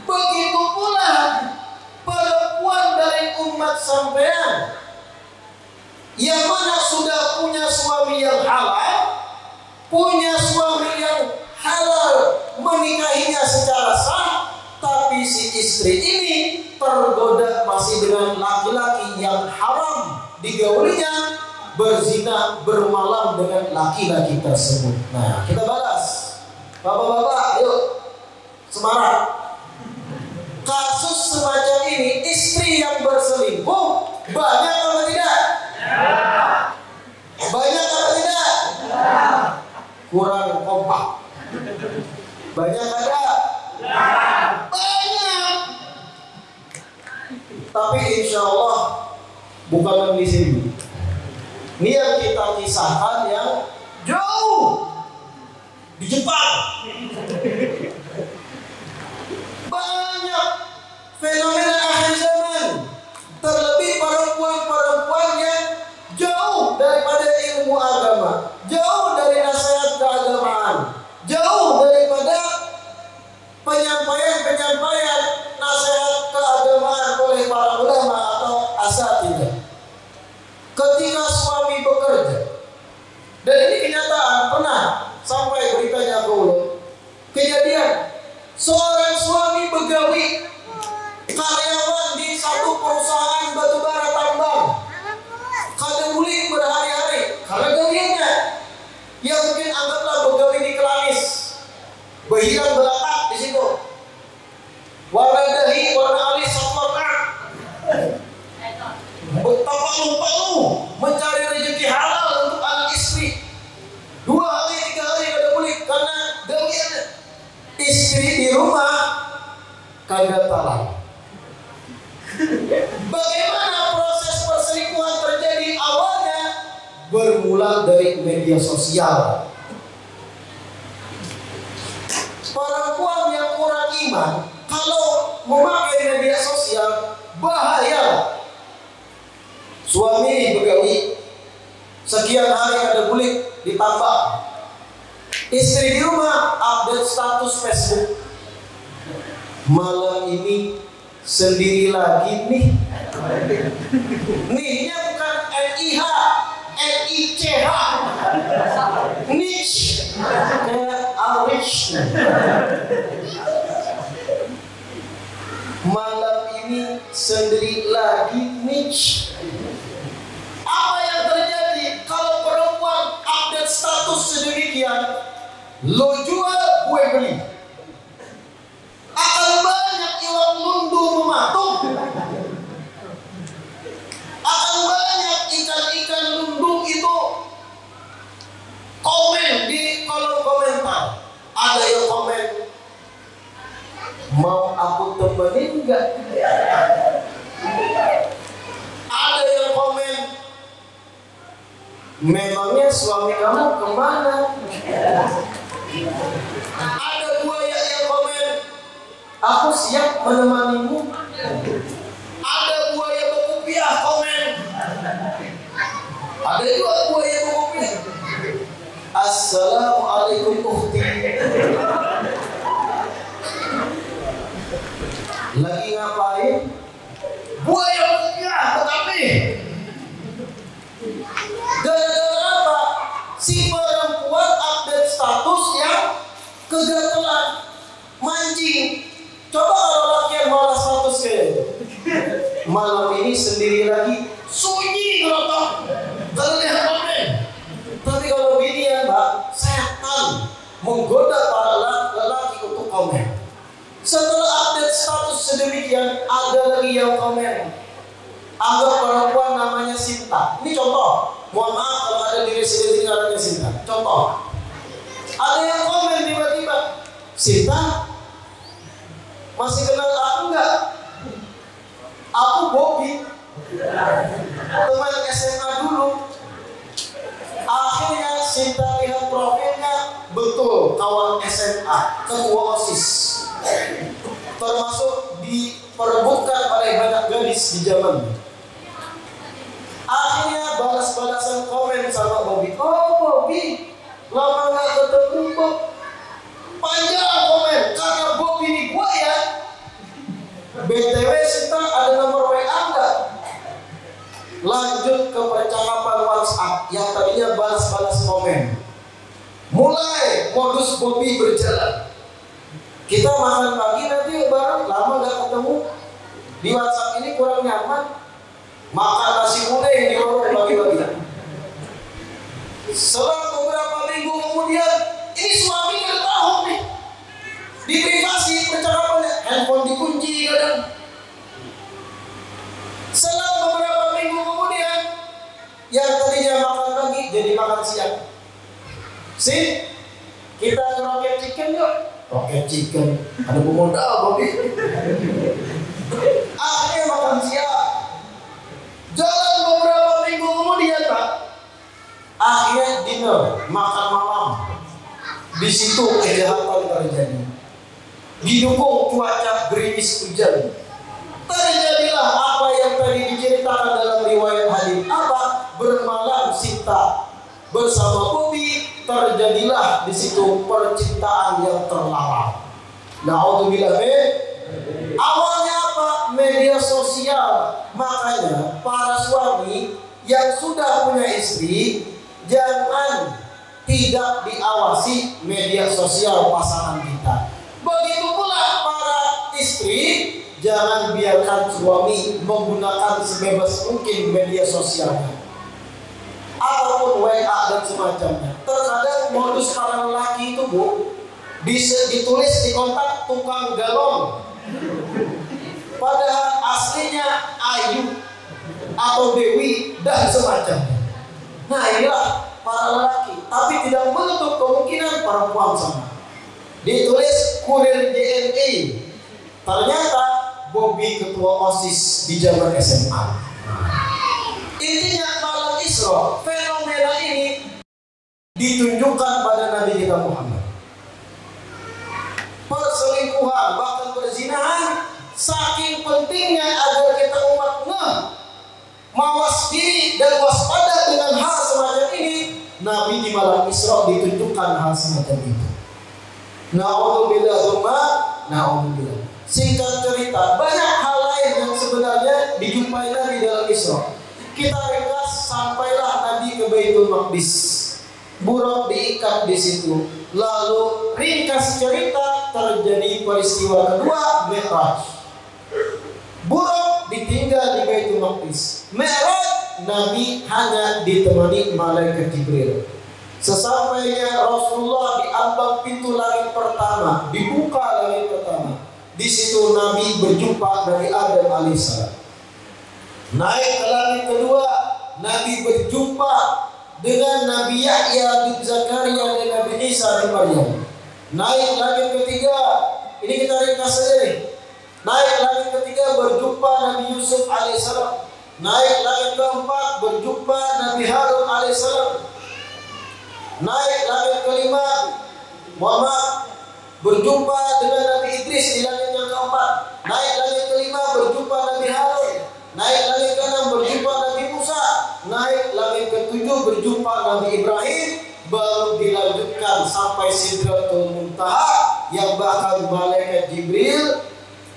[SPEAKER 2] begitu pula perempuan dari umat sampean yang mana sudah punya suami yang halal, punya suami yang halal, menikahinya secara sah, tapi si istri ini tergoda masih dengan laki-laki yang haram digaulinya, berzina bermalam dengan laki-laki tersebut. Nah, kita balas. Bapak-bapak, ayo semangat. Kasus semacam ini, istri yang berselingkuh banyak atau tidak? Banyak atau tidak? Kurang kompak. Banyak ada? Banyak. Tapi insya Allah bukan di sini. Ini yang kita kisahkan yang jauh di Jepang. Banyak fenomena akhir zaman, terlebih perempuan-perempuan yang jauh daripada ilmu agama, jauh dari nasihat keagamaan, jauh daripada penyampaian nasihat keagamaan oleh para ulama atau asatidzah. Ketika suami bekerja, dan ini kenyataan, pernah sampai beritanya ke ulo, kejadian seorang suami begawi karyawan di satu perusahaan batubara tambang, kada mulik berhari-hari karena gawiannya yang mungkin anggaplah begawi di Kelamis, berhilang belakang di situ, warna dahi, warna alis, warna betapa lupa mencari rezeki halal untuk anak istri. 2 hari 3 hari kada mulik karena gawiannya. Istri di rumah kada tahu. Bagaimana proses perselingkuhan terjadi? Awalnya bermula dari media sosial. Perempuan yang kurang iman kalau memakai media sosial bahaya. Suami begawi, sekian hari ada bulik ditambah. Istri di rumah update status Facebook. Malam ini sendiri lagi nih. Nihnya bukan NIH, NICH. Niche. Kayak Alrich. Malam ini sendiri lagi niche. Apa yang terjadi kalau perempuan update status sedemikian? Lo jual, gue beli. Akan banyak iwak lundu mematuk. Akan banyak ikan-ikan lundu itu komen di kolom komentar. Ada yang komen, mau aku temenin enggak? Ada yang komen, memangnya suami kamu kemana? Ada buaya yang komen, aku siap menemanimu. Ada buaya berkopiah komen. Ada juga buaya berkopiah. Assalamualaikum ukhti. Lagi ngapain? Buaya berkopiah, tetapi gara-gara apa? Si perempuan update status yang kegatelan, mancing. Coba kalau laki yang malah status kayak itu. Malam ini sendiri lagi, sunyi gelotok. Terlihat komen. Tapi kalau bini ya mbak, setan menggoda para lelaki untuk komen. Setelah update status sedemikian, ada lagi yang komen. Anggap perempuan namanya Sinta. Ini contoh. Mohon maaf kalau ada di residenti namanya Sinta. Contoh. Ada yang komen tiba-tiba, Sinta, masih kenal aku enggak? Aku Bobby, teman SMA dulu. Akhirnya Sinta lihat profilnya, betul kawan SMA, ketua OSIS, termasuk diperebutkan oleh banyak gadis di zaman. Akhirnya balas-balasan komen sama Bobby. Oh Bobby, lama gak ketemu Bob. Panjang komen, karena Bobby ini gua ya. BTW Sinta ada nomor WA enggak? Lanjut ke percakapan WhatsApp yang tadinya balas-balas komen. Mulai modus Bobby berjalan. Kita makan pagi nanti bareng, lama gak ketemu. Di WhatsApp ini kurang nyaman. Makan nasi kuning di warung bagi-bagi. Selang beberapa minggu kemudian, ini suami udah tahu nih, di privasi percakapannya, handphone dikunci kadang. Selang beberapa minggu kemudian, yang tadinya makan pagi jadi makan siang. Sip, kita ke rocket chicken yuk. Rocket chicken, ada pemodal Bobby. Akhirnya makan siang. Jalan beberapa minggu kemudian Pak, akhirnya dinner, makan malam. Di situ kejahatan terjadi. Didukung cuaca gerimis hujan. Terjadilah apa yang tadi diceritakan dalam riwayat hadis. Apa? Bermalam Sinta bersama Bobby, terjadilah di situ percintaan yang terlarang. Na'udzubillah. Awalnya apa? Media sosial. Makanya para suami yang sudah punya istri, jangan tidak diawasi media sosial pasangan kita. Begitu pula para istri, jangan biarkan suami menggunakan sebebas mungkin media sosialnya ataupun WA dan semacamnya. Terkadang modus para lelaki itu Bu, ditulis di kontak tukang galon, padahal aslinya Ayu atau Dewi dan semacamnya. Nah inilah para lelaki, tapi tidak menutup kemungkinan perempuan sama. Ditulis kurir JNE, ternyata Bobby ketua OSIS di zaman SMA. Intinya malam Isra, fenomena ini ditunjukkan pada Nabi kita Muhammad. Perselingkuhan, bahkan perzinahan, saking pentingnya agar kita umat mawas diri dan waspada dengan hal semacam ini. Nabi di malam Isra ditunjukkan hal semacam itu. Na'udzubillah tsumma na'udzubillah. Singkat cerita, banyak hal lain yang sebenarnya dijumpai Nabi dalam Isra. Kita ringkas, sampailah Nabi ke Baitul Maqdis. Buruk diikat di situ. Lalu ringkas cerita, terjadi peristiwa kedua, Mi'raj. Buruk ditinggal di Baitul Maqdis. Mi'raj, Nabi hanya ditemani malaikat Jibril. Sesampainya Rasulullah di ambang pintu langit pertama, dibuka langit pertama. Di situ Nabi berjumpa Nabi Adam alaihissalam. Naik ke langit kedua, Nabi berjumpa dengan Nabi Yahya bin Zakaria dan Nabi Isa bin Maryam. Naik langit ketiga, ini kita ringkas saja nih. Naik langit ketiga berjumpa Nabi Yusuf alaihissalam. Naik langit keempat berjumpa Nabi Harun alaihissalam. Naik langit kelima, Muhammad berjumpa dengan Nabi Idris di langit yang keempat. Naik langit kelima berjumpa Nabi Harun. Naik langit keenam berjumpa Nabi Musa. Naik langit ketujuh berjumpa Nabi Ibrahim. Baru dilanjutkan sampai Sidratul Muntaha, yang bahkan malaikat Jibril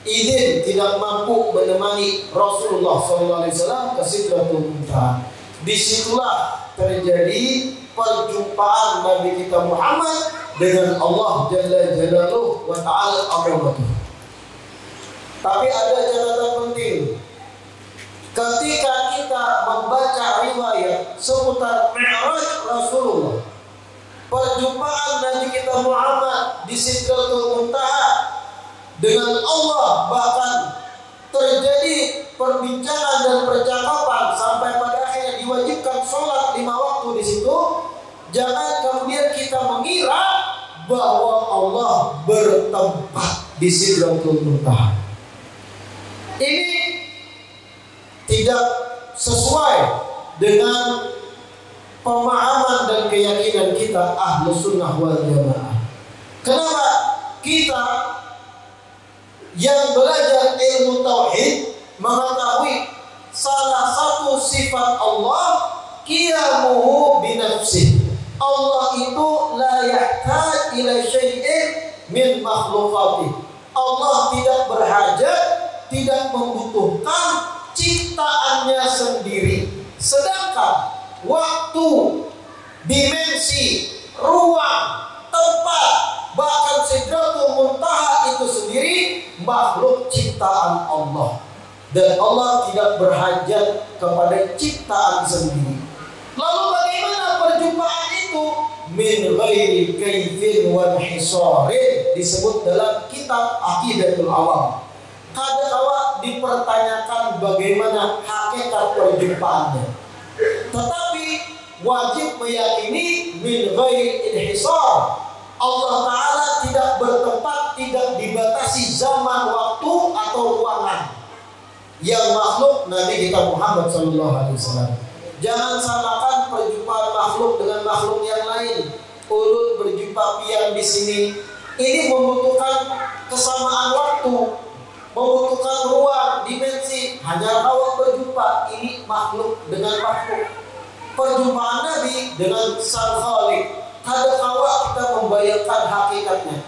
[SPEAKER 2] izin tidak mampu menemani Rasulullah SAW ke Sidratul Muntaha. Disitulah terjadi perjumpaan Nabi kita Muhammad dengan Allah Jalla Jalaluhu wa Ta'ala Azamatuh. Tapi ada catatan penting. Ketika kita membaca riwayat seputar Mi'raj Rasulullah, perjumpaan Nabi kita Muhammad di Sidratul Muntaha dengan Allah, bahkan terjadi perbincangan dan percakapan sampai pada akhirnya diwajibkan sholat 5 waktu di situ. Jangan kemudian kita mengira bahwa Allah bertempat di Sidratul Muntaha. Ini tidak sesuai dengan pemahaman dan keyakinan kita Ahlus Sunnah wal Jamaah. Kenapa? Kita yang belajar ilmu tauhid mengetahui salah satu sifat Allah, qiyamuhu binafsih. Allah itu la yahtaj ila syai'in min makhluqatih. Allah tidak berhajat, tidak membutuhkan ciptaannya sendiri. Sedangkan waktu, dimensi, ruang, tempat, bahkan Sidratul Muntaha itu sendiri makhluk ciptaan Allah. Dan Allah tidak berhajat kepada ciptaan sendiri. Lalu bagaimana perjumpaan itu min ghairi kaifin wa hisarin, disebut dalam kitab Aqidatul Awam. Kadang-kala dipertanyakan bagaimana hakikat perjumpaannya, tetapi wajib meyakini min ghairi inhisar. Allah Ta'ala tidak bertempat, tidak dibatasi zaman, waktu, atau ruangan. Yang makhluk Nabi kita Muhammad SAW. Jangan samakan perjumpaan makhluk dengan makhluk yang lain. Ulun berjumpa pian di sini, ini membutuhkan kesamaan waktu, membutuhkan ruang, dimensi. Hanya awak berjumpa, ini makhluk dengan makhluk. Perjumpaan Nabi dengan Sang Khalik, kadang-kala kita membayangkan hakikatnya.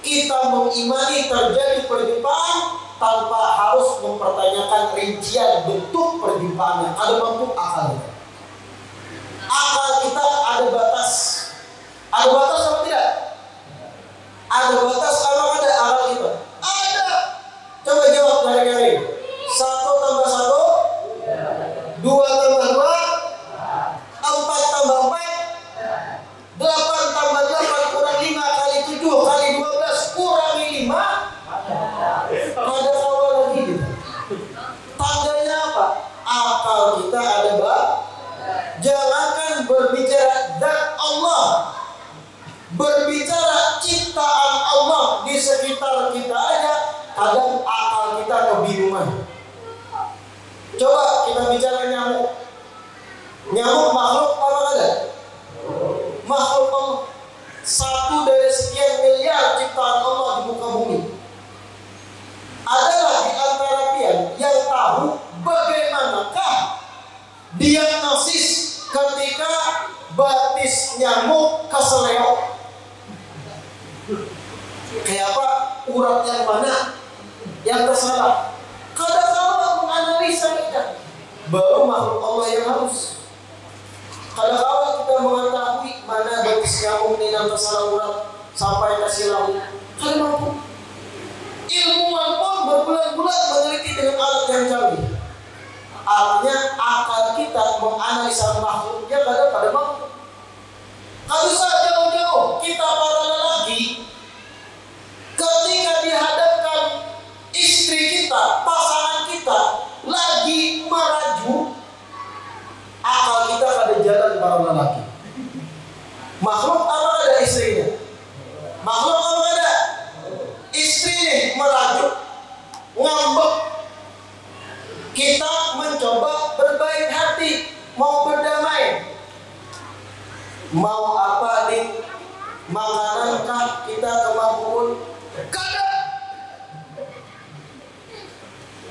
[SPEAKER 2] Kita mengimani terjadi perjumpaan tanpa harus mempertanyakan rincian bentuk perjumpaannya. Ada bentuk akal kita. Akal kita ada batas. Ada batas apa tidak? Ada batas apa ada akal kita? Ada. Coba jawab dari 1 tambah 1, 2 tambah 2, 4 tambah 4, 8 tambah 8 kurang 5 kali 7 kali 12 kurangi 5. Ada awal lagi gitu. Tandanya apa? Akal kita ada jangankan berbicara zat Allah, berbicara ciptaan Allah di sekitar kita aja, kadang akal kita kebingungan. Coba kita bicara nyamuk. Nyamuk makhluk apa ada? Makhluk Allah. 1 dari sekian miliar ciptaan Allah di muka bumi. Adalah di antara pian yang tahu bagaimanakah diagnosis ketika batis nyamuk keseleo. Kayak apa? Urat yang mana yang tersalah. Kadang-kadang menganalisa kita, baru makhluk Allah yang harus. Kadang-kadang kita mengetahui mana batis nyamuk ini yang tersalah urat sampai ke silau. Kadang-kadang ilmuwan pun berbulan-bulan meneliti dengan alat yang canggih. Artinya akal kita menganalisa makhluknya kadang pada makhluk. Kalau jauh-jauh kita para lelaki, ketika dihadapkan istri kita, pasangan kita lagi meraju, akal kita pada jalan para lelaki. Makhluk apa ada istrinya? Makhluk apa ada? Istri nih merajuk, ngambek. Kita mencoba berbaik hati, mau berdamai. Mau apa nih? Makanankah kita kemampuan? Kada.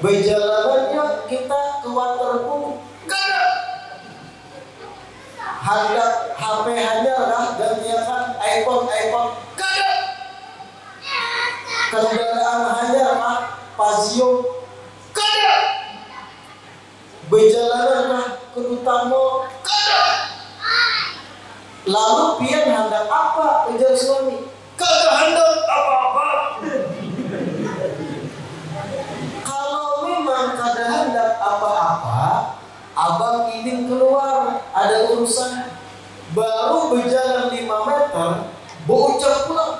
[SPEAKER 2] Berjalanannya kita ke waterpool. Kada. Hendak HP hanya lah gantikan iPhone. Kada. Kendaraan hanya lah Pasio. Kada. Berjalanan ke utama. Kada. Lalu pian hendak apa? Ujar suami. Kada hendak apa-apa. Kalau memang kada hendak apa-apa, abang ingin keluar, ada urusan. Baru berjalan 5 meter, bocah pulang.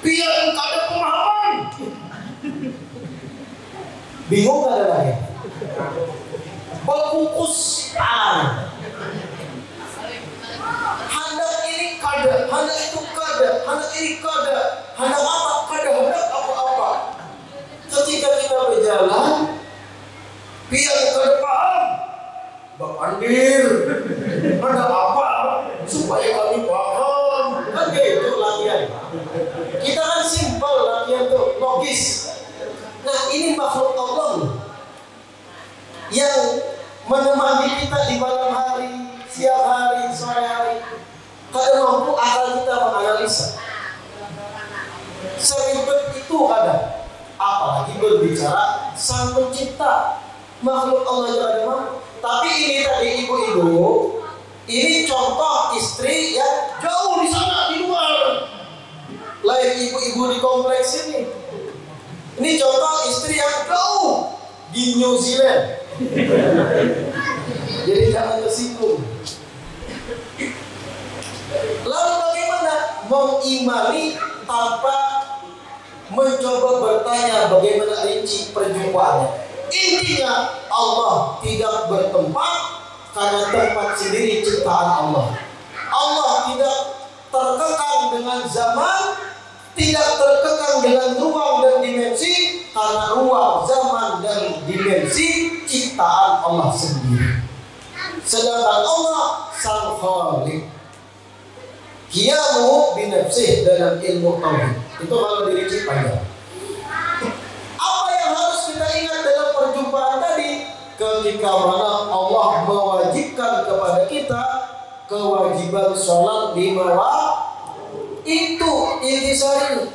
[SPEAKER 2] Pian kada pemahaman. Bingung kada lagi. Berkukus hendak ini kada, hendak itu kada, hendak ini kada, hendak apa kada, hendak apa-apa. Ketika kita berjalan, pian kada paham. Bang Andir, hendak apa? Supaya kami paham. Kan gitu latihan. Kita kan simpel latihan tuh, logis. Nah ini makhluk Allah yang menemani kita di malam hari, siang hari, sore hari. Kadang mampu akal kita menganalisa. Seribet itu kadang. Apalagi berbicara Sang Pencipta, makhluk Allah yang ada mampu. Tapi ini tadi ibu-ibu, ini contoh istri yang jauh di sana di luar. Lain ibu-ibu di kompleks ini. Ini contoh istri yang jauh di New Zealand. Jadi jangan tersinggung. mengimani tanpa mencoba bertanya bagaimana rinci perjumpaannya. Intinya Allah tidak bertempat karena tempat sendiri ciptaan Allah. Allah tidak terkekang dengan zaman, tidak terkekang dengan ruang dan dimensi, karena ruang, zaman, dan dimensi ciptaan Allah sendiri. Sedangkan Allah sang Khaliq. Qiyamu binafsih dalam ilmu tauhid. Itu kalau dirinci panjang. Apa yang harus kita ingat dalam perjumpaan tadi? Ketika mana Allah mewajibkan kepada kita kewajiban sholat 5 waktu, itu intisari.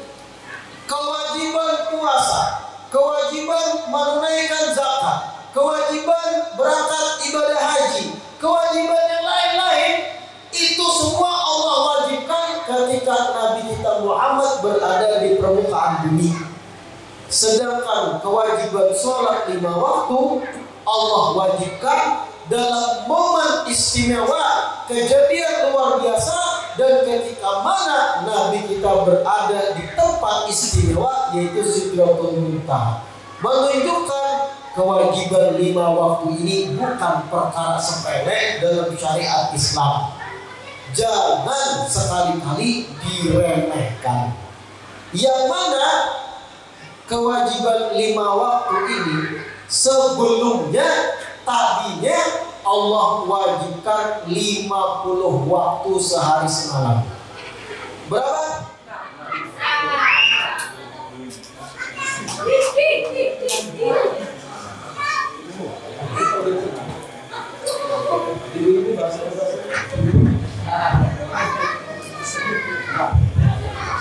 [SPEAKER 2] Kewajiban puasa, kewajiban menunaikan zakat, kewajiban berangkat ibadah haji, kewajiban yang lain-lain, itu semua Allah wajibkan ketika Nabi kita Muhammad berada di permukaan bumi. Sedangkan kewajiban sholat 5 waktu Allah wajibkan dalam momen istimewa, kejadian luar biasa, dan ketika mana Nabi kita berada di tempat istimewa, yaitu Sidratul Muntaha, menunjukkan kewajiban 5 waktu ini bukan perkara sepele dalam syariat Islam. Jangan sekali-kali diremehkan. Yang mana kewajiban 5 waktu ini sebelumnya tadinya Allah wajibkan 50 waktu sehari semalam. Berapa?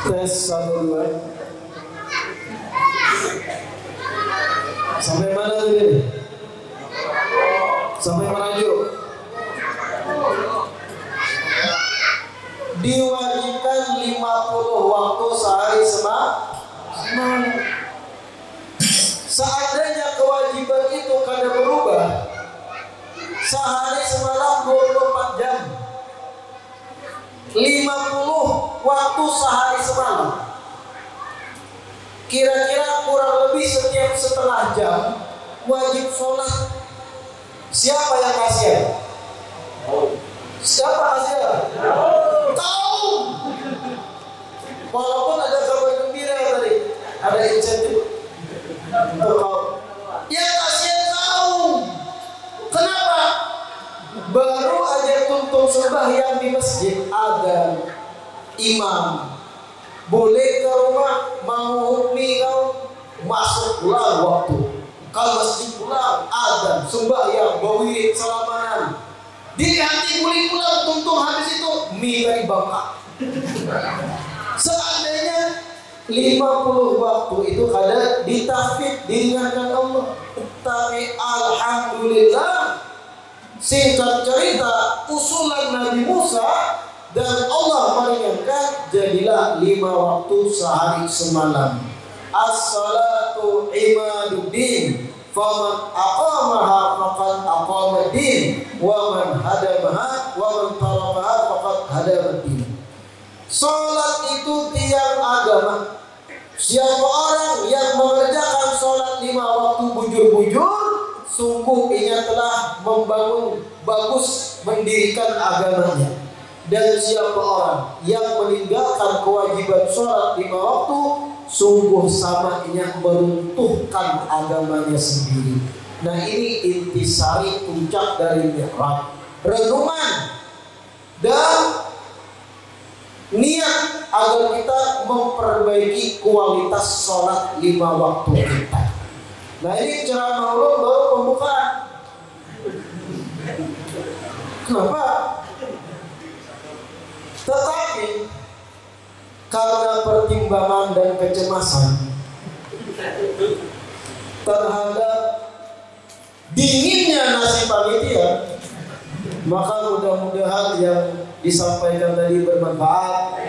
[SPEAKER 2] Tes 1, 2. Sampai mana tadi? Sampai merajuk. Diwajibkan 50 waktu sehari semalam. Seandainya kewajiban itu kada berubah, sehari semalam 24 jam, 50 waktu sehari semalam, kira-kira kurang lebih setiap setengah jam wajib sholat. Siapa yang kasihan? Siapa kasihan? Tahu. Walaupun ada kabar gembira tadi, ada insentif untuk kau. Yang kasihan tahu. Kenapa? Baru aja tuntung sembahyang di masjid, ada imam boleh ke rumah, mau hukmi kau masuk pulang waktu. Kalau masjid pulang, azan, sembahyang, bawirid, salamanan. Di hati boleh pulang, tuntung habis itu mie dari bangka. Seandainya 50 waktu itu kada ditafid, diringankan Allah. Tapi alhamdulillah, singkat cerita, usulan Nabi Musa dan Allah meringankan, jadilah 5 waktu sehari semalam. As-salatu imaduddin, faman aqamaha faqad aqamaddin, wa man hadamaha wa man tarakaha faqad hadamaddin. Salat itu tiang agama. Siapa orang yang mengerjakan salat 5 waktu bujur-bujur, sungguh ia telah membangun bagus, mendirikan agamanya. Dan siapa orang yang meninggalkan kewajiban sholat 5 waktu, sungguh sama ia meruntuhkan agamanya sendiri. Nah, ini intisari puncak dari mi'raj. Renungan dan niat agar kita memperbaiki kualitas sholat 5 waktu kita. Nah, ini ceramah ulun baru pembukaan. Kenapa? Tetapi karena pertimbangan dan kecemasan terhadap dinginnya nasib panitia, maka mudah-mudahan yang disampaikan tadi bermanfaat.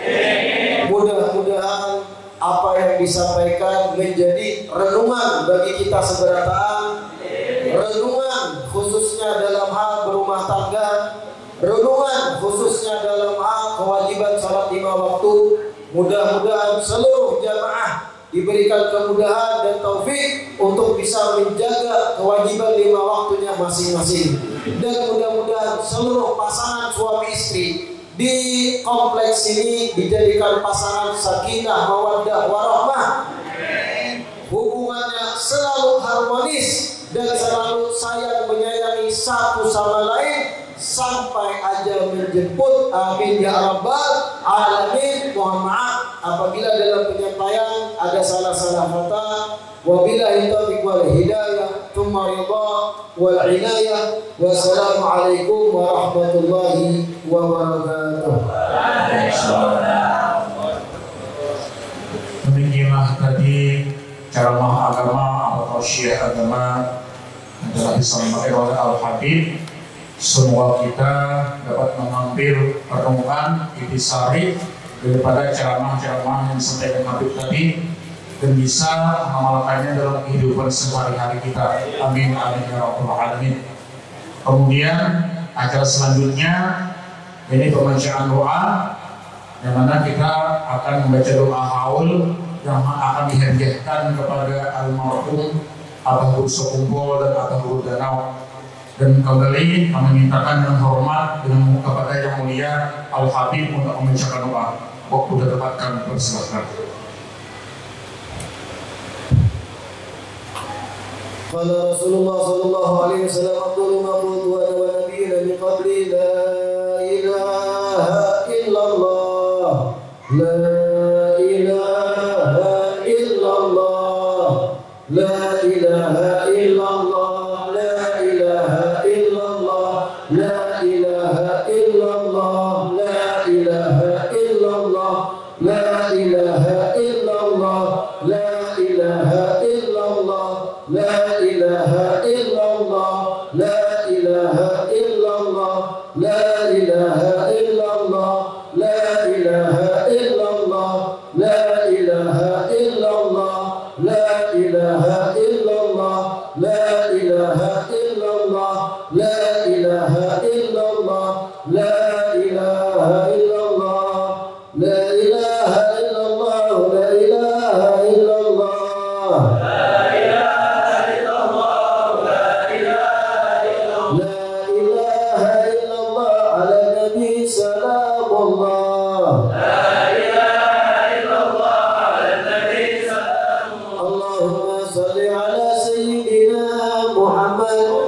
[SPEAKER 2] Mudah-mudahan apa yang disampaikan menjadi renungan bagi kita seberataan, renungan khususnya dalam hal berumah tangga, renungan khususnya dalam hal kewajiban salat 5 waktu, Mudah-mudahan seluruh jamaah diberikan kemudahan dan taufik untuk bisa menjaga kewajiban 5 waktunya masing-masing. Dan mudah-mudahan seluruh pasangan suami istri di kompleks ini dijadikan pasangan sakinah, mawaddah, warahmah. Hubungannya selalu harmonis dan selalu sayang menyayangi satu sama lain sampai ajal menjemput. Amin ya rabbal alamin. Mohon maaf apabila dalam penyampaian ada salah-salah kata. Wabillahi taufiq wal hidayah, tsumma ridha wal inayah. Wassalamualaikum warahmatullahi wabarakatuh.
[SPEAKER 4] Demikianlah tadi ceramah agama atau syiar agama adalah disampaikan oleh Al-Habib. Semua kita dapat mengambil renungan intisari daripada ceramah-ceramah yang disampaikan Habib tadi dan bisa mengamalkannya dalam kehidupan sehari-hari kita. Amin amin ya rabbal alamin. Kemudian acara selanjutnya ini pembacaan doa, yang mana kita akan membaca doa haul yang akan dihadiahkan kepada almarhum Abah Guru Sekumpul dan Abah Guru Danau. Dan kembali kami mintakan dengan hormat dengan kepada yang mulia Al-Habib untuk membacakan doa. Waktu sudah tepat kami persilahkan.
[SPEAKER 2] Qala Rasulullah sallallahu alaihi wasallam afdalu ma qultu wa nabiyina min qabli la ilaha illallah la ilaha illallah la ilaha illallah la ilaha illallah la ilaha illallah la ilaha illallah la ilaha illallah la ilaha illallah la ilaha illallah la ilaha illallah la ilaha illallah la ilaha illallah la ilaha illallah la ilaha illallah la ilaha illallah la ilaha illallah la ilaha illallah la ilaha illallah la ilaha illallah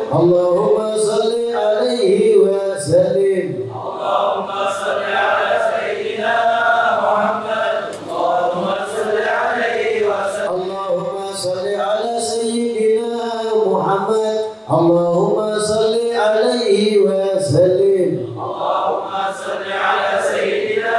[SPEAKER 2] Allahumma salli alaihi wa sallim.
[SPEAKER 6] Allahumma salli ala sayyidina Muhammad. Allahumma salli alaihi wa sallim.
[SPEAKER 2] Allahumma salli ala sayyidina Muhammad. Allahumma salli alaihi wa sallim.
[SPEAKER 6] Allahumma salli ala sayyidina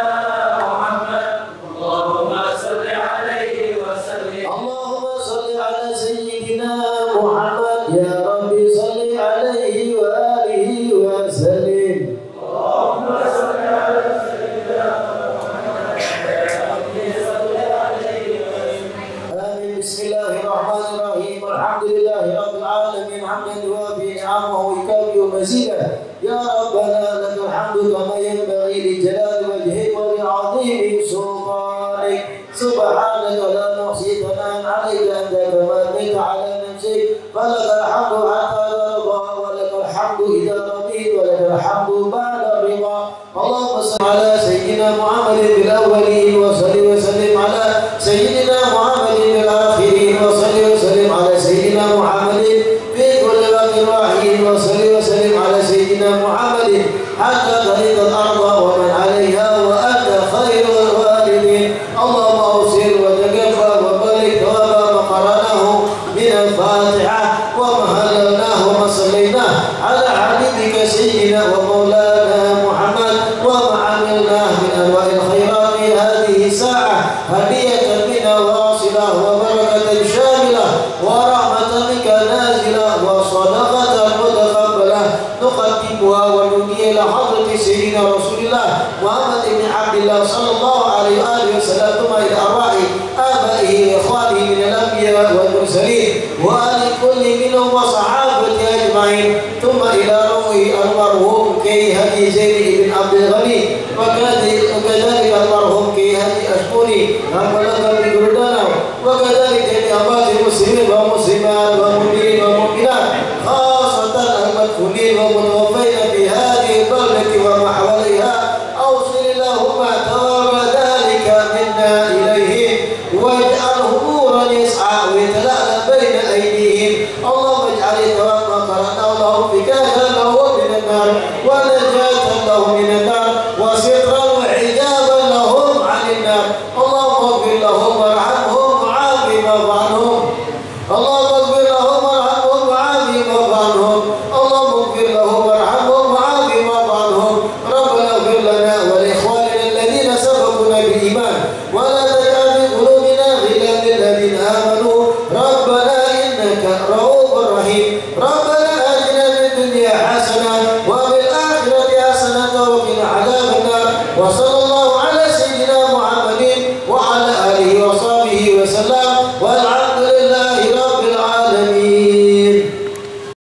[SPEAKER 6] Muhammad. Allahumma salli alaihi wa sallim.
[SPEAKER 2] Allahumma salli ala sayyidina Muhammad. Ya Rabbi salli alaihi wa alihi wa sallim.
[SPEAKER 6] Allahumma salli ala sayyidina Muhammad. Ya Rabbi salli alaihi wa sallim.
[SPEAKER 2] Amin. Bismillahirrahmanirrahim. Alhamdulillahi rabbil alamin. Hamdan yuwafi ni'amahu wa yukafi mazidah. Ya Rabbana lakal hamdu kama yanbaghi li jalali wajhika wa li 'azimi sultanik. Subhanaka la nuhsi thana'an 'alayka anta kama athnayta 'ala nafsik. Falakal hamdu hatta tarda wa lakal hamdu idza radita wa lakal hamdu ba'da ridha. Allahumma salli ala sayyidina Muhammadin bil awwalin wa salli wa sallim ala sayyidina Muhammadin bil akhirin wa salli wa sallim ala sayyidina Muhammadin fi kulli waqtin wahid wa salli wa sallim ala sayyidina Muhammadin hatta tariqa al-ardha wa man 'alayha wa anta khairul walidin. Allahumma awsil wa taqabbal wa barik thawaba ma qara'nahu min al-Fatihah wa ma halalnahu wa sallayna ala habibika sayyidina wa maulana Muhammad wa ma 'amilnahu min anwa'il khairat fi hadhihi sa'ah hadiyatan minna wasilah wa barakatan shamilah wa rahmatan minka nazilah wa sadaqatan mutaqabbalah nuqaddimuha wa nudiya ila hadrati sayyidina Rasulillah Muhammad ibn Abdillah sallallahu alaihi wa alihi wasallam thumma ila arwahi abaihi wa ikhwanihi min al-anbiya wal mursalin wa ali kulli minhum wa sahabati ajma'in thumma ila ruhi al-marhum Kiai Haji Zaini ibn Abdul Ghani wa kadhalika al-marhum Kiai Haji Ashkuri ومسلمات ومؤمنين ومؤمنات خاصة المدفونين والمتوفين في هذه البلدة وما حواليها أوصل اللهم ثواب ذلك منا إليه واجعله نورا يسعى ويتلألأ